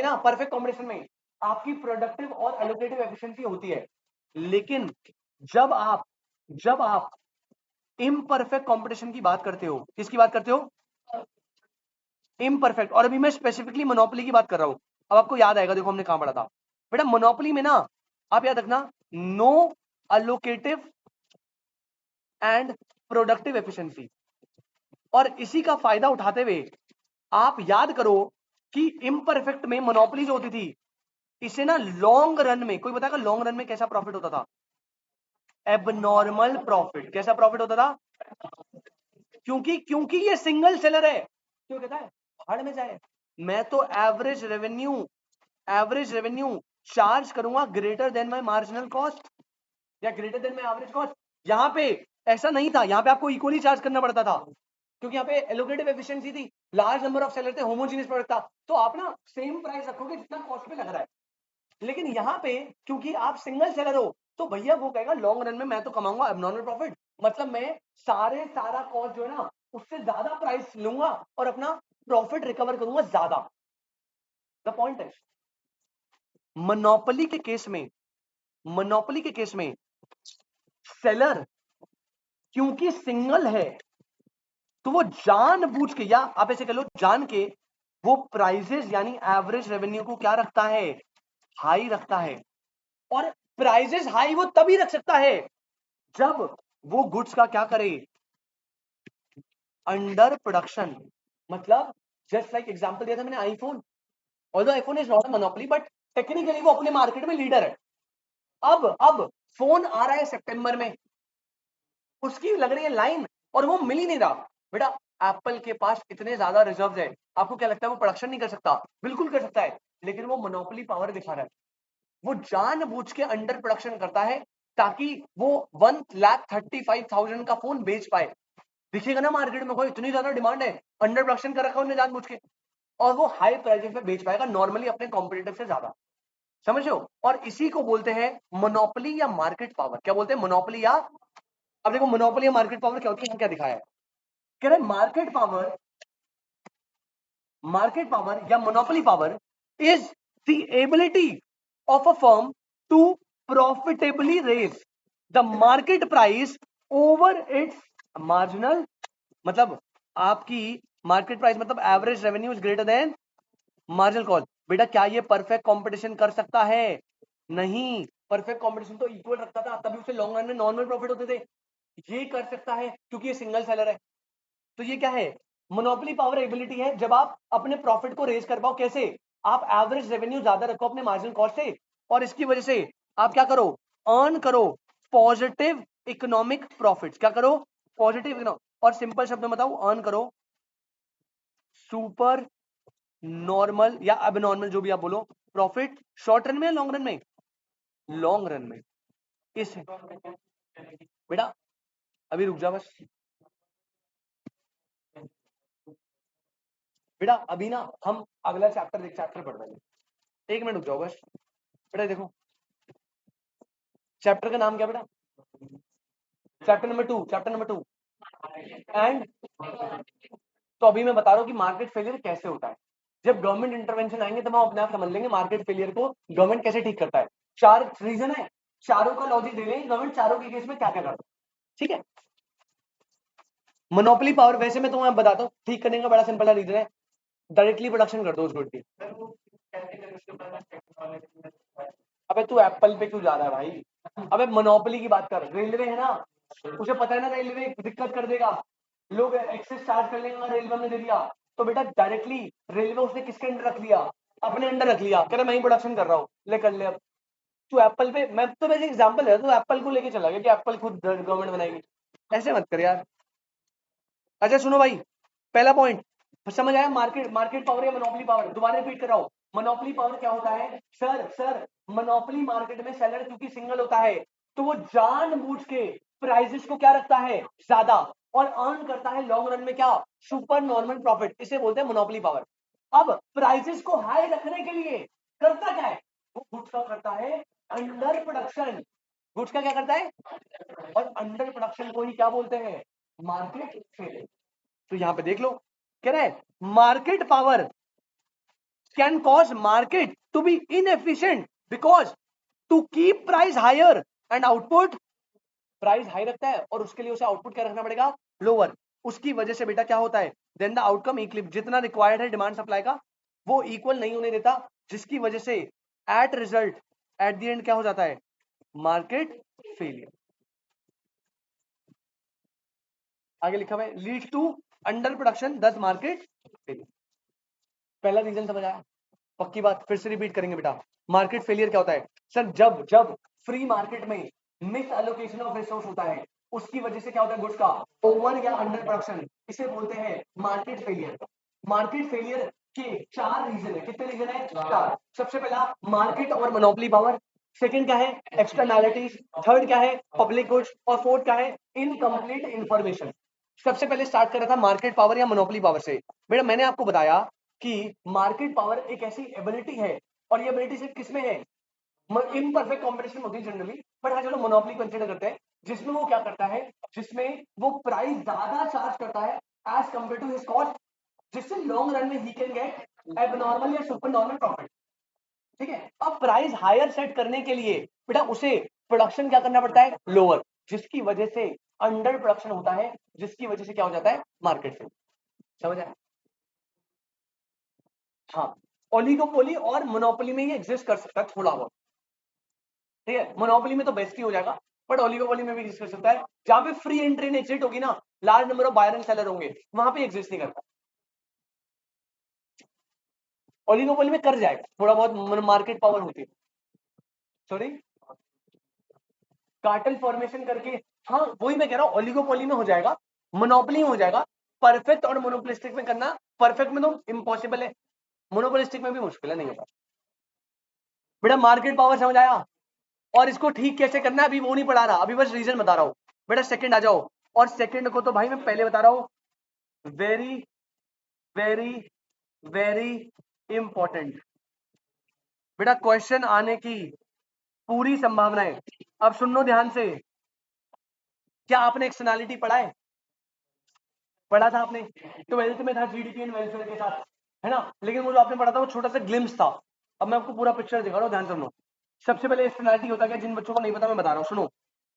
में आपकी प्रोडक्टिव और एलोकेटिव एफिशिएंसी होती है, लेकिन जब आप इम्परफेक्ट कंपटीशन की बात करते हो, किसकी बात करते हो? इम्परफेक्ट। और अभी मैं स्पेसिफिकली मोनोपोली की बात कर रहा हूं। अब आपको याद आएगा, देखो हमने कहां पढ़ा था बेटा, मोनोपोली में ना आप याद रखना, नो अलोकेटिव एंड प्रोडक्टिव एफिशिएंसी। और इसी का फायदा उठाते हुए आप याद करो कि इम्परफेक्ट में मोनोपोली जो होती थी, इसे ना लॉन्ग रन में, कोई बताएगा लॉन्ग रन में कैसा प्रॉफिट होता था? Abnormal profit. कैसा प्रॉफिट होता था? क्योंकि ये सिंगल सेलर है। क्यों कहता है भाड़ में जाए, मैं तो एवरेज रेवेन्यू चार्ज करूंगा greater than my marginal cost या greater than my average cost. यहाँ पे ऐसा नहीं था, यहाँ पे आपको इक्वली चार्ज करना पड़ता था, क्योंकि यहाँ पे एलोकेटिव एफिशिएंसी थी, लार्ज नंबर ऑफ सेलर थे, होमोजेनियस प्रोडक्ट था, तो आप ना सेम प्राइस रखोगे जितना कॉस्ट पे लग रहा है। लेकिन यहाँ पे क्योंकि आप सिंगल सेलर हो, तो भैया वो कहेगा लॉन्ग रन में मैं तो कमाऊंगा एबनॉर्मल प्रॉफिट, मतलब मैं सारा कॉस्ट जो है ना उससे ज्यादा प्राइस लूंगा और अपना प्रॉफिट रिकवर करूंगा ज्यादा। द पॉइंट है, मोनोपोली के केस में सेलर क्योंकि सिंगल है, तो वो जानबूझ के, या आप ऐसे कह लो जान के, वो प्राइजेस यानी एवरेज रेवेन्यू को क्या रखता है? हाई रखता है। और प्राइजेस हाई वो तभी रख सकता है जब वो गुड्स का क्या करे? Under production. मतलब जस्ट लाइक एग्जांपल दिया था मैंने iPhone, although iPhone is not a monopoly but technically वो अपने मार्केट में लीडर है। अब फोन आ रहा है सितंबर में, उसकी लग रही है लाइन और वो मिल ही नहीं रहा। बेटा एप्पल के पास इतने ज्यादा रिजर्व्स है, आपको क्या लगता है वो प्रोडक्शन नहीं कर सकता? बिल्कुल कर सकता है, लेकिन वो मोनोपोली पावर दिखा रहा है, वो जानबूझ के अंडर प्रोडक्शन करता है ताकि वो 1,35,000 का फोन बेच पाए। दिखेगा ना मार्केट में कोई इतनी ज्यादा डिमांड है, अंडर प्रोडक्शन कर रखा है उन्हें जानबूझ के, और वो हाई प्राइसेस पे बेच पाएगा नॉर्मली अपने कॉम्पिटिटर से ज्यादा। समझ रहे हो? और इसी को बोलते हैं मोनोपोली या मार्केट पावर। क्या बोलते हैं? मोनोपोली या, अब देखो मोनोपोली या मार्केट पावर क्या होती है, क्या दिखाया है? कह रहे मार्केट पावर या monopoly power is the ability of a firm to profitably raise the market price over its marginal, मतलब आपकी मार्केट प्राइस मतलब average revenue is greater than marginal cost. बेटा क्या ये परफेक्ट कंपटीशन कर सकता है? नहीं, परफेक्ट कंपटीशन तो इक्वल रखता था, तभी उसे लॉन्ग रन में नॉर्मल प्रॉफिट होते थे। ये कर सकता है क्योंकि ये सिंगल सेलर है। तो ये क्या है? मोनोपोली पावर एबिलिटी है जब आप अपने प्रॉफिट को रेज कर पाओ। कैसे? आप एवरेज रेवेन्यू ज्यादा रखो अपने मार्जिनल कॉस्ट से, और इसकी वजह से आप क्या करो, अर्न करो पॉजिटिव इकोनॉमिक प्रॉफिट्स। क्या करो? पॉजिटिव। और सिंपल शब्द में बताओ, अर्न करो सुपर नॉर्मल या अब नॉर्मल, जो भी आप बोलो, प्रॉफिट। शॉर्ट रन में या लॉन्ग रन में? लॉन्ग रन में। इस बेटा अभी रुक जा बस बेटा, अभी ना हम अगला चैप्टर पढ़ रहे हैं, 1 मिनट रुक जाओ बस बेटा। देखो चैप्टर का नाम क्या बेटा? Chapter number 2 and. तो अभी मैं बता रहा हूँ कि मार्केट फेलियर कैसे होता है। जब गवर्नमेंट इंटरवेंशन आएंगे तब हम अपने आप समझ लेंगे मार्केट फेलियर को गवर्नमेंट कैसे ठीक करता है। 4 रीजन है, चारों का लॉजिक दे लेंगे गवर्नमेंट चारों के केस में क्या क्या करता है। ठीक है? मोनोपोली पावर वैसे मैं तुम्हें बताता हूँ ठीक करने का बड़ा सिंपल रीजन है, डायरेक्टली प्रोडक्शन कर दो उस गुड की। अबे तू एप्पल पे क्यों जा रहा है भाई? अबे मोनोपोली की बात कर, रेलवे है ना, उसे पता है ना रेलवे दिक्कत कर देगा, लोग एक्सेस चार्ज कर लेंगे, रेलवे ने दे दिया तो बेटा डायरेक्टली रेलवे उसने किसके अंडर रख लिया? अपने अंडर रख लिया, कह रहा मैं ही प्रोडक्शन कर रहा हूँ, ले कर ले। अब तू एप्पल पे, मैं तो वैसे एग्जांपल है, तू एप्पल को लेके चला गया कि एप्पल खुद गवर्नमेंट बनाएगी, ऐसे मत कर यार। अच्छा सुनो भाई, पहला पॉइंट समझ आया, मार्केट मार्केट पावर या मोनोपोली पावर। दोबारा रिपीट कर रहा हूं, मोनोपोली पावर क्या होता है? सर मोनोपोली मार्केट में सेलर क्योंकि सिंगल होता है तो वो जानबूझ के प्राइसेस को क्या रखता है? ज्यादा, और अर्न करता है लॉन्ग रन में क्या? Super normal profit. इसे बोलते हैं मोनोपोली पावर। अब प्राइसेस को हाई रखने के लिए करता क्या है? वो गुड्स का करता है अंडर प्रोडक्शन। गुड्स का क्या करता है? और अंडर प्रोडक्शन को ही क्या बोलते हैं? Market failure. तो यहां पे देख लो, कह रहा है market power can cause market to be inefficient because to keep price higher and output, price high रखता है और उसके लिए उसे आउटपुट क्या रखना पड़ेगा? लोअर। उसकी वजह से बेटा क्या होता है? देन द आउटकम इक्लिप, जितना रिक्वायर्ड है डिमांड सप्लाई का वो इक्वल नहीं होने देता, जिसकी वजह से at result at the end क्या हो जाता है? Market failure. आगे लिखा हुआ है lead to under production thus market failure. पहला रीजन समझ आया? पक्की बात, फिर से रिपीट करेंगे बेटा। मार्केट फेलियर क्या होता है? सर जब जब फ्री मार्केट में मिस एलोकेशन ऑफ रिसोर्स होता है उसकी वजह से क्या होता है? गुड्स का ओवर या अंडर प्रोडक्शन, इसे बोलते हैं मार्केट फेलियर। मार्केट फेलियर के 4 रीजन है। कितने रीजन है? 4। सबसे पहला मार्केट और मोनोपोली पावर, सेकंड क्या है? एक्सटर्नैलिटीज, थर्ड क्या है? पब्लिक गुड्स, और फोर्थ क्या है? Incomplete information. सबसे पहले स्टार्ट कर रहा था मार्केट पावर या मोनोपोली पावर से। बेटा मैंने आपको बताया कि मार्केट पावर एक ऐसी एबिलिटी है, और ये एबिलिटी सिर्फ किसमें है? इम्परफेक्ट कॉम्पिटिशन होती है जनरली, बट हाँ चलो मोनोपोली कंसीडर करते हैं, जिसमें वो क्या करता है? जिसमें वो प्राइस ज्यादा चार्ज करता है as compare to his cost, जिससे लॉन्ग रन में ही कैन गेट एबनॉर्मल या सुपर नॉर्मल प्रॉफिट। ठीक है? अब प्राइस हायर सेट करने के लिए बेटा उसे प्रोडक्शन क्या करना पड़ता है? लोअर, जिसकी वजह से अंडर प्रोडक्शन होता है, जिसकी वजह से क्या हो जाता है? मार्केट से। समझ आया? हाँ, ओलिगोपोली और मोनोपोली में ही एग्जिस्ट कर सकता है थोड़ा बहुत। ठीक है? मोनोपोली में तो बेस्ट ही हो जाएगा, बट ओलिगोपोली में भी एग्जिस्ट कर सकता है, जहां पे फ्री एंट्री एंड एग्जिट होगी ना, large number of buyer and seller होंगे, वहां पे एग्जिस्ट नहीं करता। ओलिगोपोली में कर जाएगा थोड़ा बहुत, मार्केट पावर होती है। सॉरी, कार्टेल फॉर्मेशन करके, हाँ वही मैं कह रहा हूँ, ओलिगोपोली में हो जाएगा, मोनोपोली में हो जाएगा। परफेक्ट और मोनोपोलिस्टिक में करना, परफेक्ट में तो इम्पॉसिबल है, मोनोपोलिस्टिक में भी मुश्किल है, नहीं होगा। बेटा मार्केट पावर समझ आया? और इसको ठीक कैसे करना है अभी वो नहीं पढ़ा रहा, अभी बस रीजन बता रहा हूं। बेटा सेकंड आ जाओ, और सेकंड को तो भाई मैं पहले बता रहा हूं, वेरी वेरी वेरी इंपॉर्टेंट। बेटा क्वेश्चन आने की पूरी संभावना है। अब सुन लो ध्यान से, क्या आपने एक्सटर्नैलिटी पढ़ा है? पढ़ा था आपने, 12th में था जीडीपी एंड वेलफेयर के साथ, है ना? लेकिन वो जो आपने पढ़ा था वो छोटा सा ग्लिम्स था। अब मैं आपको पूरा पिक्चर दिखा रहा हूँ, ध्यान सुनो। सबसे पहले एक्सटर्नैलिटी होता है, जिन बच्चों को नहीं पता मैं बता रहा हूँ, सुनो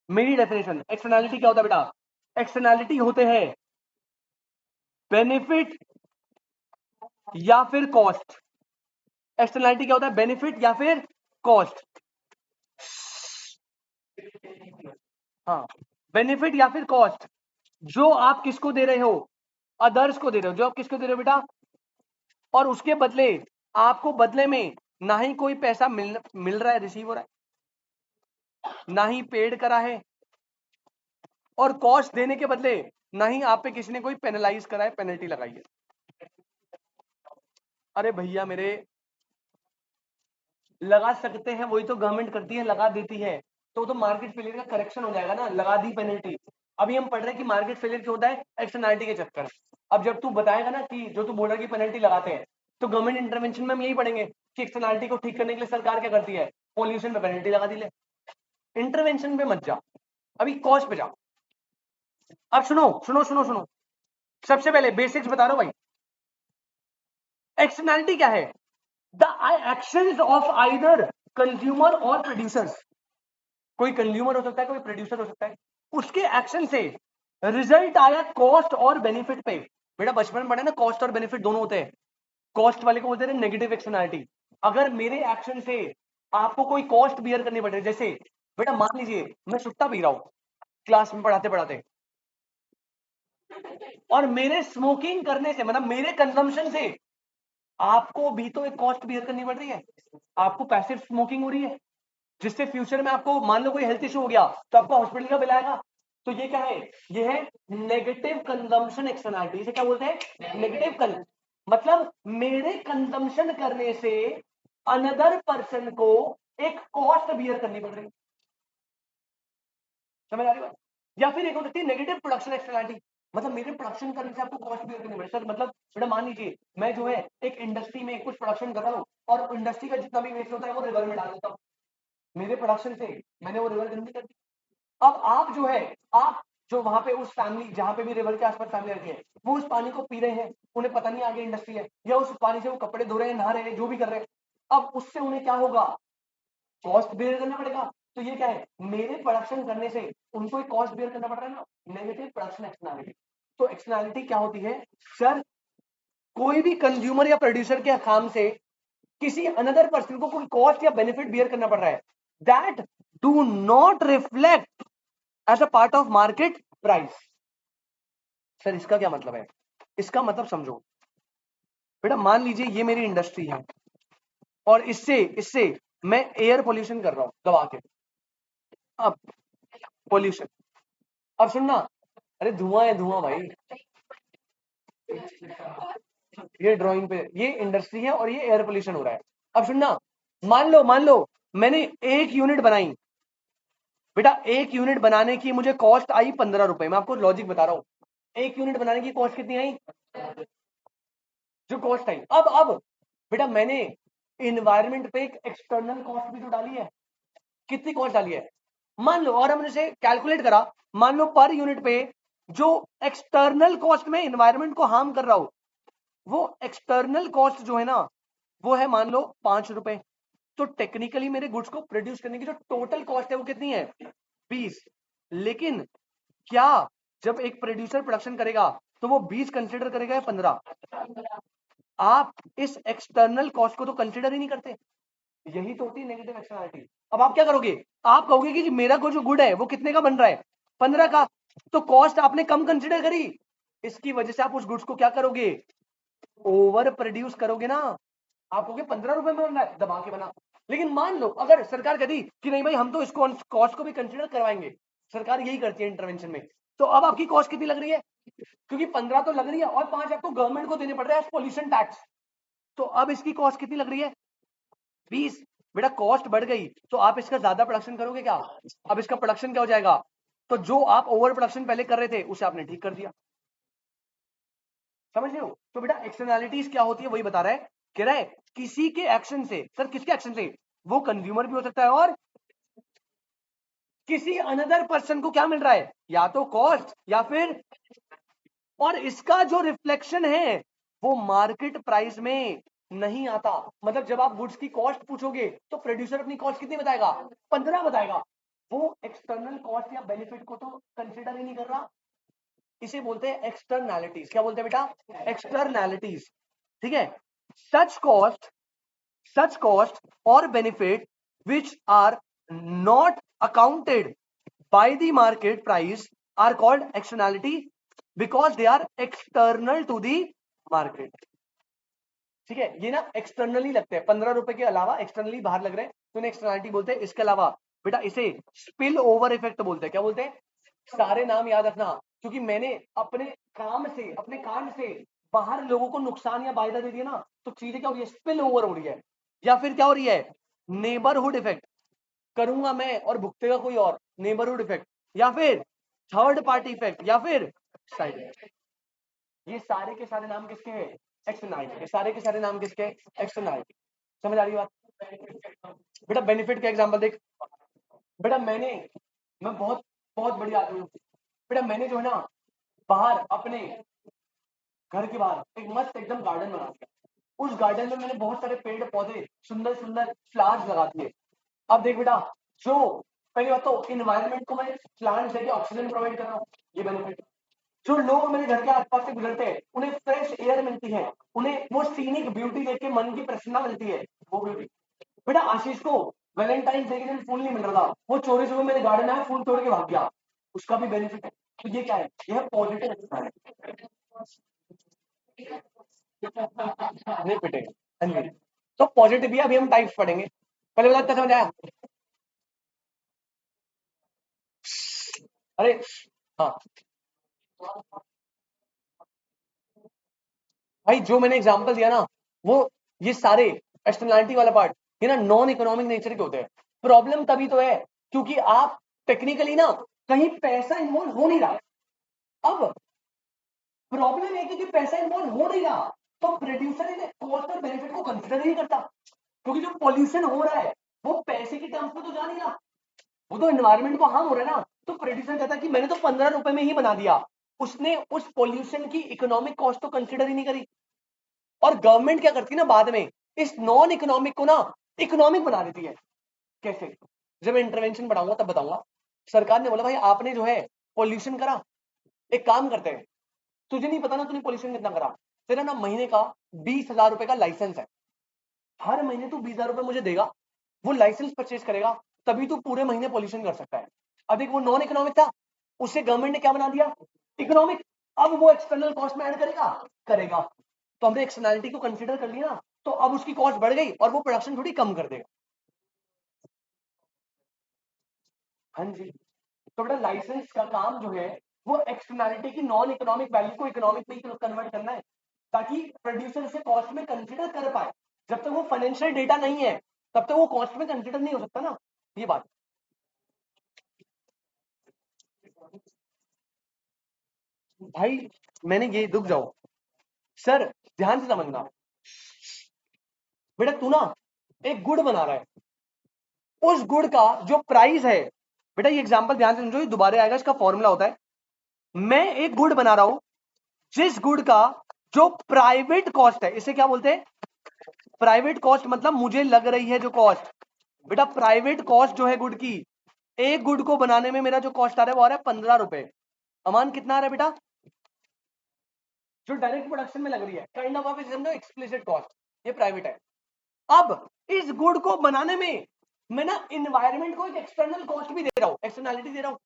मेरी डेफिनेशन। एक्सटर्नैलिटी क्या होता है बेटा? एक्सटर्नैलिटी होते हैं बेनिफिट या फिर कॉस्ट। एक्सटर्नैलिटी क्या होता है? बेनिफिट या फिर कॉस्ट। हाँ, बेनिफिट या फिर कॉस्ट, जो आप किसको दे रहे हो? अदर्स को दे रहे हो, जो आप किसको दे रहे हो बेटा, और उसके बदले आपको बदले में ना ही कोई पैसा मिल रहा है, रिसीव हो रहा है, ना ही पेड करा है, और कॉस्ट देने के बदले ना ही आप पे किसी ने कोई पेनलाइज करा है, पेनल्टी लगाई है। अरे भैया मेरे, लगा सकते हैं, वही तो गवर्नमेंट करती है, लगा देती है, तो मार्केट फेलियर का करेक्शन हो जाएगा ना, लगा दी पेनल्टी। अभी हम पढ़ रहे हैं कि मार्केट फेलियर क्यों होता है, एक्सटर्नैलिटी के चक्कर। अब जब तू बताएगा ना कि जो तू बोल रहा है कि पेनल्टी लगाते हैं, तो गवर्नमेंट इंटरवेंशन में हम यही पढ़ेंगे कि एक्सटर्नैलिटी को ठीक करने के लिए सरकार क्या करती है, पॉल्यूशन पे पेनल्टी लगा दी ले। इंटरवेंशन पे मत जा, अभी कॉस्ट पे जा। अब सुनो सुनो सुनो सुनो, सबसे पहले बेसिक्स बता रहा हूं भाई। एक्सटर्नैलिटी क्या है, the actions of either consumer और प्रोड्यूसर्स। कोई कंज्यूमर हो सकता है, कोई प्रोड्यूसर हो सकता है, उसके एक्शन से रिजल्ट आया कॉस्ट और बेनिफिट पे। बेटा बचपन में पढ़े ना, कॉस्ट और बेनिफिट दोनों होते हैं। कॉस्ट वाले को बोलते हैं नेगेटिव एक्सटर्नैलिटी। अगर मेरे एक्शन से आपको कोई कॉस्ट बियर करनी पड़ रही है, जैसे बेटा मान लीजिए मैं सुट्टा पी रहा हूं क्लास में पढ़ाते पढ़ाते, और मेरे स्मोकिंग करने से, मतलब मेरे कंजम्पशन से आपको भी तो एक कॉस्ट बियर करनी पड़ रही है। आपको पैसिव स्मोकिंग हो रही है, जिससे फ्यूचर में आपको मान लो कोई हेल्थ इशू हो गया तो आपको हॉस्पिटल का बिल आएगा। तो ये क्या है, ये है नेगेटिव कंजम्पशन एक्सटर्नैलिटी। इसे क्या बोलते हैं, नेगेटिव मतलब मेरे कंजम्पशन करने से अनदर पर्सन को एक कॉस्ट बियर करनी पड़ रही है। समझ आ रही बात। या फिर एक हो सकती है नेगेटिव प्रोडक्शन एक्सटर्नैलिटी, मतलब मेरे प्रोडक्शन करने से आपको कॉस्ट बियर करनी पड़े। सर मतलब बेटा मान लीजिए मैं जो है एक इंडस्ट्री में कुछ प्रोडक्शन कर रहा हूँ, और इंडस्ट्री का जितना भी वेस्ट होता है वो रिवर में डाल देता हूँ, मेरे प्रोडक्शन से मैंने वो रिवर गंदी कर दी। अब आप जो है, आप जो वहां पे उस फैमिली, जहां पे भी रिवर के आसपास फैमिली रहती है, वो उस पानी को पी रहे हैं, उन्हें पता नहीं आगे इंडस्ट्री है, या उस पानी से वो कपड़े धो रहे हैं, नहा रहे हैं, जो भी कर रहे हैं। अब उससे उन्हें क्या होगा, कॉस्ट बेयर करना पड़ेगा। तो ये क्या है, मेरे प्रोडक्शन करने से उनको एक कॉस्ट बेयर करना पड़ रहा है ना, नेगेटिव प्रोडक्शन एक्सटर्नैलिटी। तो एक्सटर्नैलिटी क्या होती है सर, कोई भी कंज्यूमर या प्रोड्यूसर के काम से किसी अनदर पर्सन को कोई कॉस्ट या बेनिफिट बियर करना पड़ रहा है, that do not reflect as a part of market price. Sir इसका क्या मतलब है, इसका मतलब समझो बेटा, मान लीजिए ये मेरी इंडस्ट्री है, और इससे इससे मैं एयर पोल्यूशन कर रहा हूं दबा के। अब पोल्यूशन, अब सुनना, अरे धुआं है धुआं भाई, ये ड्राइंग पे ये इंडस्ट्री है और ये एयर पोल्यूशन हो रहा है। अब सुनना, मान लो मैंने एक यूनिट बनाई बेटा, एक यूनिट बनाने की मुझे कॉस्ट आई 15 रुपए। मैं आपको लॉजिक बता रहा हूं, एक यूनिट बनाने की कॉस्ट कितनी आई, जो कॉस्ट आई। अब बेटा मैंने इन्वायरमेंट पे एक एक्सटर्नल कॉस्ट भी तो डाली है, कितनी कॉस्ट डाली है मान लो, और हमने इसे कैलकुलेट करा, मान लो पर यूनिट पे जो एक्सटर्नल कॉस्ट में इन्वायरमेंट को हार्म कर रहा हो, वो एक्सटर्नल कॉस्ट जो है ना, वो है मान लो 5 रुपए। तो टेक्निकली मेरे गुड्स को प्रोड्यूस करने की जो टोटल कॉस्ट है वो कितनी है, 20। लेकिन क्या जब एक प्रोड्यूसर प्रोडक्शन करेगा तो वो 20 कंसिडर करेगा या 15? आप इस एक्सटर्नल कॉस्ट को तो कंसिडर ही नहीं करते। यही तो होती है नेगेटिव एक्सटर्नैलिटी। अब आप क्या करोगे, आप कहोगे कि मेरा को जो गुड है वो कितने का बन रहा है, 15 का, तो कॉस्ट आपने कम कंसिडर करी, इसकी वजह से आप उस गुड्स को क्या करोगे, ओवर प्रोड्यूस करोगे ना। आप कहोगे 15 रुपए में बन रहा है, दबा के बना। लेकिन मान लो अगर सरकार कहती कि नहीं भाई हम तो इसको कॉस्ट को भी कंसिडर करवाएंगे, सरकार यही करती है इंटरवेंशन में, तो अब आपकी कॉस्ट कितनी लग रही है, क्योंकि 15 तो लग रही है और 5 आपको गवर्नमेंट को देने पड़ रहे हैं पोल्यूशन टैक्स, तो अब इसकी कॉस्ट कितनी लग रही है, 20। बेटा कॉस्ट बढ़ गई तो आप इसका ज्यादा प्रोडक्शन करोगे क्या, अब इसका प्रोडक्शन क्या हो जाएगा, तो जो आप ओवर प्रोडक्शन पहले कर रहे थे उसे आपने ठीक कर दिया। समझ रहे हो। तो बेटा एक्सटर्नैलिटीज क्या होती है वही बता रहा है, कह रहा है किसी के एक्शन से, सर किसके एक्शन से, वो कंज्यूमर भी हो सकता है और किसी अनदर पर्सन को क्या मिल रहा है, या तो कॉस्ट या फिर, और इसका जो रिफ्लेक्शन है वो मार्केट प्राइस में नहीं आता। मतलब जब आप गुड्स की कॉस्ट पूछोगे तो प्रोड्यूसर अपनी कॉस्ट कितनी बताएगा, 15 बताएगा, वो एक्सटर्नल कॉस्ट या बेनिफिट को तो कंसिडर ही नहीं कर रहा। इसे बोलते हैं एक्सटर्नैलिटीज। क्या बोलते हैं बेटा, एक्सटर्नैलिटीज। ठीक है, सच कॉस्ट और benefit which are not accounted by the market price are called externality because they are external to the market. ठीक है, ये ना एक्सटर्नली लगते हैं, 15 रुपए के अलावा एक्सटर्नली बाहर लग रहे हैं तो इन्हें एक्सटर्नलिटी बोलते हैं। इसके अलावा बेटा इसे स्पिल ओवर इफेक्ट बोलते हैं। क्या बोलते हैं? सारे नाम याद रखना, क्योंकि मैंने अपने काम से, अपने कांड से बाहर लोगों को नुकसान या फायदा दे दिया ना, तो चीजें क्या हो रही है? स्पिल ओवर हो रही है। या फिर क्या हो रही है? नेबरहुड इफेक्ट, करूंगा मैं और भुगतेगा कोई और, नेबरहुड इफेक्ट, या फिर थर्ड पार्टी इफेक्ट, या फिर साइड इफेक्ट। ये सारे के सारे नाम किसके हैं? एक्सटर्नलिटी। ये सारे के सारे नाम किसके हैं? एक्सटर्नलिटी। समझ आ रही बात? बेटा बेनिफिट का एग्जांपल देख। बेटा मैं बहुत बहुत बढ़िया आदमी हूँ। बेटा मैंने जो है ना बाहर अपने घर के बाहर एक मस्त एकदम गार्डन बना दिया। उस गार्डन में मैंने बहुत सारे पेड़ पौधे, सुंदर सुंदर फ्लावर्स लगा दिए। अब देख बेटा, जो पहली बात तो इन्वायरमेंट को मैं प्लांट देके ऑक्सीजन प्रोवाइड कर रहा हूँ, ये बेनिफिट। जो लोग मेरे घर के आसपास से गुजरते हैं उन्हें फ्रेश एयर मिलती है, उन्हें वो सीनिक ब्यूटी देख के मन की प्रसन्नता मिलती है, वो ब्यूटी। बेटा आशीष को वैलेंटाइन डे के दिन फूल नहीं मिल रहा था, वो चोरी से मेरे गार्डन में फूल तोड़ के भाग गया, उसका भी बेनिफिट है। तो ये क्या है? यह पॉजिटिव है। नहीं पिटेगा। हाँ जी। तो पॉजिटिव भी अभी हम टाइप्स पढ़ेंगे, पहले बता क्या समझ आया? अरे हाँ भाई, जो मैंने एग्जांपल दिया ना, वो ये सारे एक्सटर्नलिटी वाला पार्ट ये ना नॉन इकोनॉमिक नेचर के होते हैं। प्रॉब्लम तभी तो है क्योंकि आप टेक्निकली ना कहीं पैसा इन्वॉल्व हो नहीं रहा। अब प्रॉब्लम है क्योंकि पैसा इन्वॉल्व हो नहीं रहा, तो प्रोड्यूसर इन कॉस्ट और बेनिफिट को कंसिडर ही नहीं करता, क्योंकि जो पॉल्यूशन हो रहा है वो पैसे की टर्म्स में तो जा नहीं रहा, वो तो एनवायरमेंट को हार्म हो रहा है ना। तो प्रोड्यूसर कहता है कि मैंने तो 15 रुपए में ही बना दिया, उसने उस पॉल्यूशन की इकोनॉमिक कॉस्ट तो कंसिडर ही नहीं करी। और गवर्नमेंट क्या करती है ना बाद में, इस नॉन इकोनॉमिक को ना इकोनॉमिक बना देती है। कैसे? जब मैं इंटरवेंशन बढ़ाऊंगा तब बताऊंगा। सरकार ने बोला भाई आपने जो है पॉल्यूशन करा, एक काम करते हैं, तुझे नहीं पता ना तूने पॉल्यूशन कितना करा, तेरा ना महीने का 20,000 रुपए का लाइसेंस है, हर महीने तू 20,000 रुपए मुझे देगा, वो लाइसेंस परचेज करेगा, तभी तू पूरे महीने पॉल्यूशन कर सकता है। अब एक वो नॉन इकोनॉमिक था, उसे गवर्नमेंट ने क्या बना दिया? इकोनॉमिक। अब वो एक्सटर्नल कॉस्ट में ऐड करेगा, करेगा, तो हमने एक्सटर्नलिटी को कंसीडर कर लिया ना, तो अब उसकी कॉस्ट बढ़ गई और वो प्रोडक्शन थोड़ी कम कर देगा। हाँ जी। तो बेटा लाइसेंस का काम जो है वो एक्सटर्नलिटी की नॉन इकोनॉमिक वैल्यू को इकोनॉमिक में कन्वर्ट करना है, ताकि प्रोड्यूसर इसे कॉस्ट में कंसीडर कर पाए। जब तक वो फाइनेंशियल डेटा नहीं है तब तक वो कॉस्ट में कंसीडर नहीं हो सकता ना, ये बात। भाई मैंने ये रुक जाओ सर, ध्यान से समझना। बेटा तू ना एक गुड़ बना रहा है, उस गुड़ का जो प्राइस है, बेटा ये एग्जांपल ध्यान से समझो, ये दोबारा आएगा, इसका फॉर्मूला होता है, मैं एक गुड़ बना रहा हूं जिस गुड़ का जो प्राइवेट कॉस्ट है, इसे क्या बोलते हैं? Private cost. मतलब मुझे लग रही है जो कॉस्ट, बेटा प्राइवेट कॉस्ट जो है गुड़ की, एक गुड़ को बनाने में मेरा जो कॉस्ट आ रहा है वो आ रहा है 15 रुपए। अमान कितना आ रहा है बेटा? जो डायरेक्ट प्रोडक्शन में लग रही है, काइंड ऑफ एक्सप्लिसिट कॉस्ट, ये प्राइवेट है। अब इस गुड़ को बनाने में मैं ना इन्वायरमेंट को एक एक्सटर्नल कॉस्ट भी दे रहा हूं, एक्सटर्नलिटी दे रहा हूं।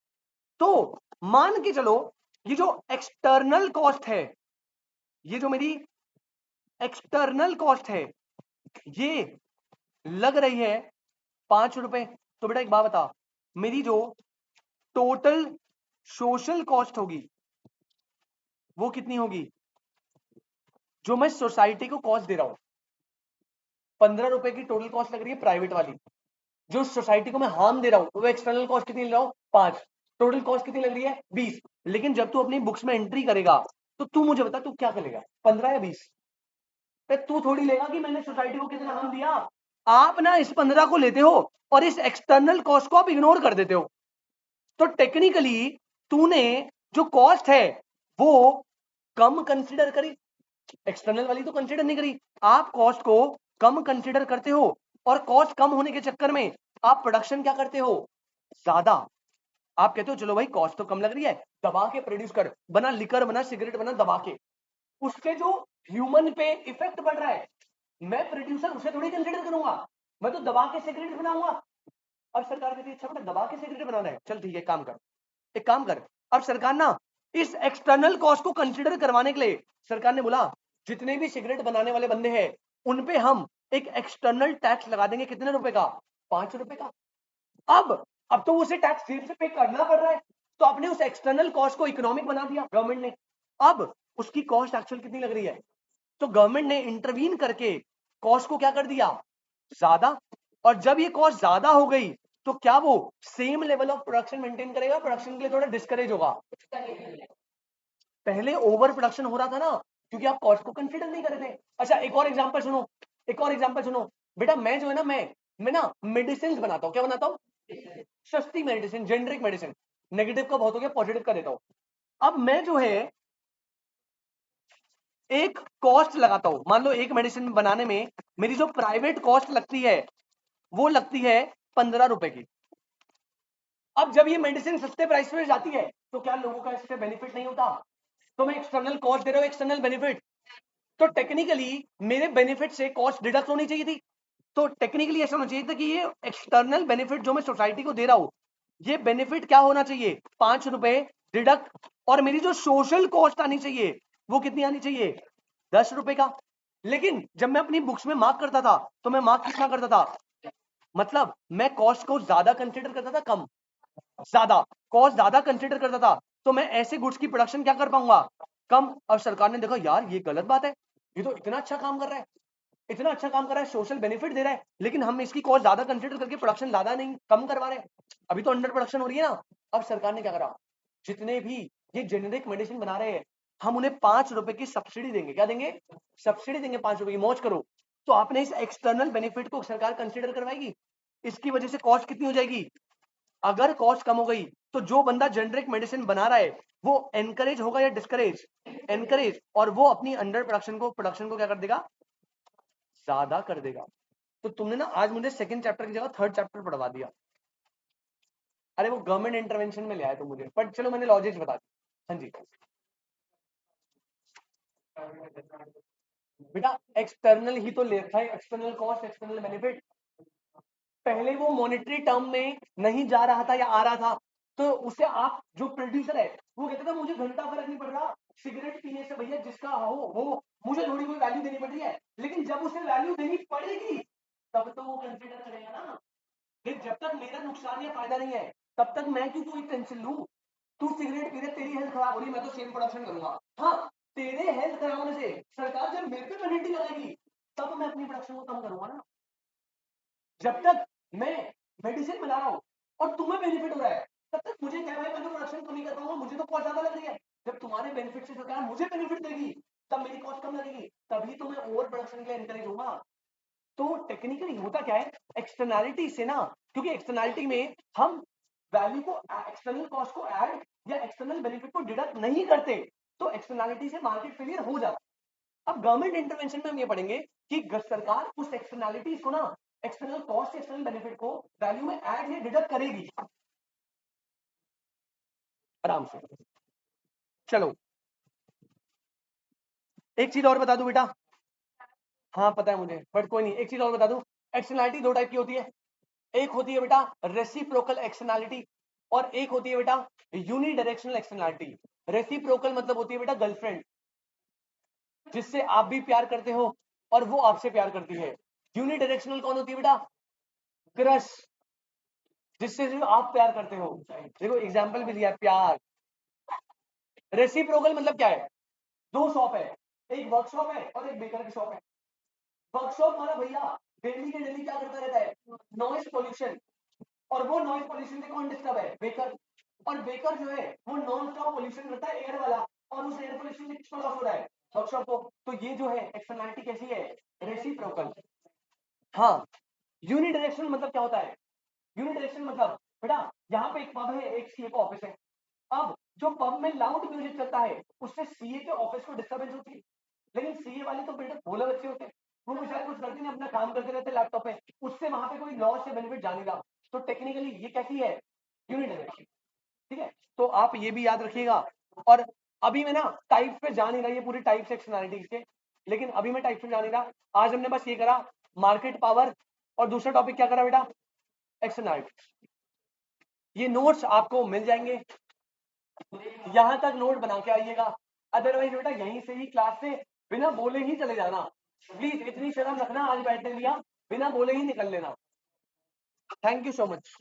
तो मान के चलो ये जो एक्सटर्नल कॉस्ट है, ये जो मेरी एक्सटर्नल कॉस्ट है, ये लग रही है 5 रुपए। तो बेटा एक बात बता, मेरी जो टोटल सोशल कॉस्ट होगी वो कितनी होगी? जो मैं सोसाइटी को कॉस्ट दे रहा हूं, 15 रुपए की टोटल कॉस्ट लग रही है प्राइवेट वाली, जो सोसाइटी को मैं हार्म दे रहा हूं वो एक्सटर्नल कॉस्ट कितनी ले रहा हूं? 5। टोटल कॉस्ट कितनी लग रही है? 20। लेकिन जब तू अपनी बुक्स में एंट्री करेगा तो तू मुझे बता तू क्या करेगा, 15 या 20? तू थोड़ी लेगा कि मैंने सोसाइटी को कितना हार्म दिया। आप ना इस 15 को लेते हो और इस एक्सटर्नल कॉस्ट को आप इग्नोर कर देते हो। तो टेक्निकली तूने जो कॉस्ट है वो कम कंसीडर करी, एक्सटर्नल वाली तो कंसीडर नहीं करी। आप कॉस्ट को कम कंसीडर करते हो और कॉस्ट कम होने के चक्कर में आप प्रोडक्शन क्या करते हो? ज्यादा। आप कहते हो चलो भाई कॉस्ट तो कम लग रही है, दबा के प्रोड्यूस कर, बना लिकर बना सिगरेट बना दबा के, उससे जो ह्यूमन पे इफेक्ट पड़ रहा है, मैं प्रोड्यूसर उसे थोड़ी कंसीडर करूंगा, मैं तो दबा के सिगरेट बनाऊंगा। अब सरकार कहती है अच्छा बेटा दबा के सिगरेट बनाना है, चल ठीक है काम कर, एक काम कर, अब सरकार ना इस एक्सटर्नल कॉस्ट को कंसिडर करवाने के लिए सरकार ने बोला जितने भी सिगरेट बनाने वाले बंदे हैं उन पे हम एक एक्सटर्नल टैक्स लगा देंगे। कितने रुपए का? 5 रुपए का। अब तो उसे टैक्स जेब से पे करना पड़ रहा है, तो आपने उस एक्सटर्नल कॉस्ट को इकोनॉमिक बना दिया गवर्नमेंट ने। अब उसकी कॉस्ट एक्चुअल कितनी लग रही है, तो गवर्नमेंट ने इंटरवीन करके कॉस्ट को क्या कर दिया, ज्यादा। और जब ये कॉस्ट ज्यादा हो गई तो क्या वो same level of production maintain करेगा? प्रोडक्शन के लिए थोड़ा डिस्करेज होगा। पहले ओवर प्रोडक्शन हो रहा था ना, क्योंकि आप कॉस्ट को कंसीडर नहीं कर रहे थे। अच्छा एक और एग्जांपल सुनो, एक और एग्जांपल सुनो बेटा। मैं जो है ना, मैं ना मेडिसिन बनाता हूँ। क्या बनाता हूँ? सस्ती मेडिसिन, जेनरिक मेडिसिन। नेगेटिव का बहुत हो गया, पॉजिटिव का देता हूँ। अब मैं जो है एक कॉस्ट लगाता हूं। मान लो एक मेडिसिन बनाने में मेरी जो प्राइवेट कॉस्ट लगती है वो लगती है 15 रुपए की। अब जब ये मेडिसिन सस्ते प्राइस पे जाती है तो क्या लोगों का इससे बेनिफिट नहीं होता? तो मैं एक्सटर्नल कॉस्ट दे रहा हूं, एक्सटर्नल बेनिफिट। तो टेक्निकली मेरे बेनिफिट से कॉस्ट डिडक्ट होनी चाहिए थी। तो टेक्निकली ऐसा होना चाहिए था कि ये एक्सटर्नल बेनिफिट जो मैं सोसाइटी को दे रहा हूं, ये बेनिफिट क्या होना चाहिए? 5 रुपए डिडक्ट। और मेरी जो सोशल कॉस्ट आनी चाहिए वो कितनी आनी चाहिए? 10 रुपए का। लेकिन जब मैं अपनी बुक्स में मार्क करता था तो मैं मार्क कितना करता था? मतलब मैं कॉस्ट को ज्यादा कंसिडर करता था, कम? ज्यादा। कॉस्ट ज्यादा कंसिडर करता था तो मैं ऐसे गुड्स की प्रोडक्शन क्या कर पाऊंगा? कम। और सरकार ने देखा यार ये गलत बात है, ये तो इतना अच्छा काम कर रहा है, इतना अच्छा काम कर रहा है, सोशल बेनिफिट दे रहा है, लेकिन हम इसकी कॉस्ट ज्यादा कंसिडर करके प्रोडक्शन ज्यादा नहीं कम करवा रहे हैं। अभी तो अंडर प्रोडक्शन हो रही है ना। अब सरकार ने क्या करा, जितने भी ये जेनेरिक मेडिसिन बना रहे हैं हम उन्हें 5 रुपए की सब्सिडी देंगे। क्या देंगे? सब्सिडी देंगे 5 रुपए की, मौज करो। तो आपने इस एक्सटर्नल बेनिफिट को सरकार कंसिडर करवाएगी, इसकी वजह से कॉस्ट कितनी हो जाएगी? अगर कॉस्ट कम हो गई तो जो बंदा जेनेरिक मेडिसिन बना रहा है वो एनकरेज होगा या डिस्करेज? एनकरेज। और वो अपनी अंडर प्रोडक्शन को क्या कर देगा? ज्यादा कर देगा। तो तुमने ना आज मुझे सेकंड चैप्टर की जगह थर्ड चैप्टर पढ़वा दिया। अरे वो गवर्नमेंट इंटरवेंशन में ले आए तो मुझे, पर चलो मैंने लॉजिक्स बता दी। हाँ जी बेटा, एक्सटर्नल ही तो ले रखा है, एक्सटर्नल कॉस्ट, एक्सटर्नल बेनिफिट। पहले वो मॉनेटरी टर्म में नहीं जा रहा था या आ रहा था, तो उसे आप जो प्रोड्यूसर है वो कहता था मुझे घंटा फर्क नहीं पड़ रहा सिगरेट पीने से, भैया जिसका हो वो, मुझे थोड़ी कोई वैल्यू देनी पड़ रही है। लेकिन जब उसे वैल्यू देनी पड़ेगी तब तो वो कंसिडर करेगा ना। लेकिन जब तक मेरा नुकसान या फायदा नहीं है तब तक मैं क्यों कोई टेंशन लूं? तू सिगरेट पी रहे, तेरी हेल्थ खराब हो रही है, मैं तो सेम प्रोडक्शन करूंगा। हाँ, तेरे हेल्थ खराब होने से सरकार जब मेरे पे पेनल्टी लगाएगी तब मैं अपनी प्रोडक्शन को कम करूंगा ना। जब तक मैं मेडिसिन बना रहा हूँ और तुम्हें बेनिफिट हो रहा है तब तक मुझे क्या है, मैं तो प्रोडक्शन कम ही कर पाऊंगा, मुझे तो कॉस्ट ज्यादा लग रही है। जब तुम्हारे बेनिफिट से सरकार मुझे बेनिफिट देगी तब मेरी कॉस्ट कम लगेगी, तभी तो मैं ओवर प्रोडक्शन के लिए एनकरेज होगा। तो टेक्निकली होता क्या है, एक्सटर्नैलिटी से ना, क्योंकि एक्सटर्नैलिटी में हम वैल्यू को, एक्सटर्नल कॉस्ट को ऐड या एक्सटर्नल बेनिफिट को डिडक्ट नहीं करते, तो एक्सटर्नैलिटी से मार्केट फेलियर हो जाता। अब गवर्नमेंट इंटरवेंशन में हम ये पढ़ेंगे कि सरकार उस एक्सटर्नैलिटीज को ना, एक्सटर्नल कॉस्ट, एक्सटर्नल बेनिफिट को वैल्यू में ऐड या डिडक्ट करेगी आराम से। चलो एक चीज और बता दूं बेटा। हाँ पता है मुझे, बट कोई नहीं, एक चीज और बता दूं। एक्सटर्नैलिटी दो टाइप की होती है। एक होती है बेटा रेसिप्रोकल एक्सटर्नैलिटी, और एक होती है बेटा यूनिडायरेक्शनल एक्सटर्नैलिटी। रेसिप्रोकल मतलब होती है बेटा गर्लफ्रेंड, जिससे आप भी प्यार करते हो और वो आपसे प्यार करती है। यूनिडायरेक्शनल कौन होती है बेटा? क्रश, जिससे सिर्फ आप प्यार करते हो। देखो एग्जाम्पल भी दिया, प्यार। रेसिप्रोकल मतलब क्या है? दो शॉप है, एक वर्कशॉप है और एक बेकर की शॉप है। वर्कशॉप वाला भैया डेली के डेली क्या करता रहता है? Noise pollution. और वो नॉइस पोल्यूशन से कौन डिस्टर्ब है? बेकर। और बेकर जो है वो नॉन स्टॉप पोल्यूशन करता है एयर वाला, और उस एयर पोल्यूशन से किसको लॉस हो रहा है? वर्कशॉप को। तो ये जो है एक्सटर्नैलिटी कैसी है? रेसिप्रोकल। हाँ, यूनिडायरेक्शनल मतलब क्या होता है? यूनिडायरेक्शनल मतलब बेटा यहाँ पे एक पब है, एक सीए का ऑफिस है। अब जो पब में लाउड म्यूजिक चलता है उससे सीए के ऑफिस को डिस्टर्बेंस होती है। लेकिन सीए वाले तो बेटा भोले बच्चे होते हैं, वो बेचारे कुछ करते नहीं, अपना काम करते रहते लैपटॉप पे, उससे वहां पे कोई लॉस या बेनिफिट जा नहीं रहा। तो टेक्निकली ये कैसी है? यूनिडायरेक्शन। ठीक है, तो आप ये भी याद रखिएगा। और अभी मैं ना टाइप्स पे जा नहीं रहा, ये पूरी टाइप्स एक्सटर्नैलिटीज के, लेकिन अभी मैं टाइप्स पे जा नहीं रहा। आज हमने बस ये करा मार्केट पावर, और दूसरा टॉपिक क्या करा बेटा? एक्सटर्नैलिटी। ये नोट्स आपको मिल जाएंगे, यहां तक नोट बना के आइएगा, अदरवाइज बेटा यहीं से ही क्लास से बिना बोले ही चले जाना। प्लीज इतनी शर्म रखना, आज बैठने दिया, बिना बोले ही निकल लेना। Thank you so much.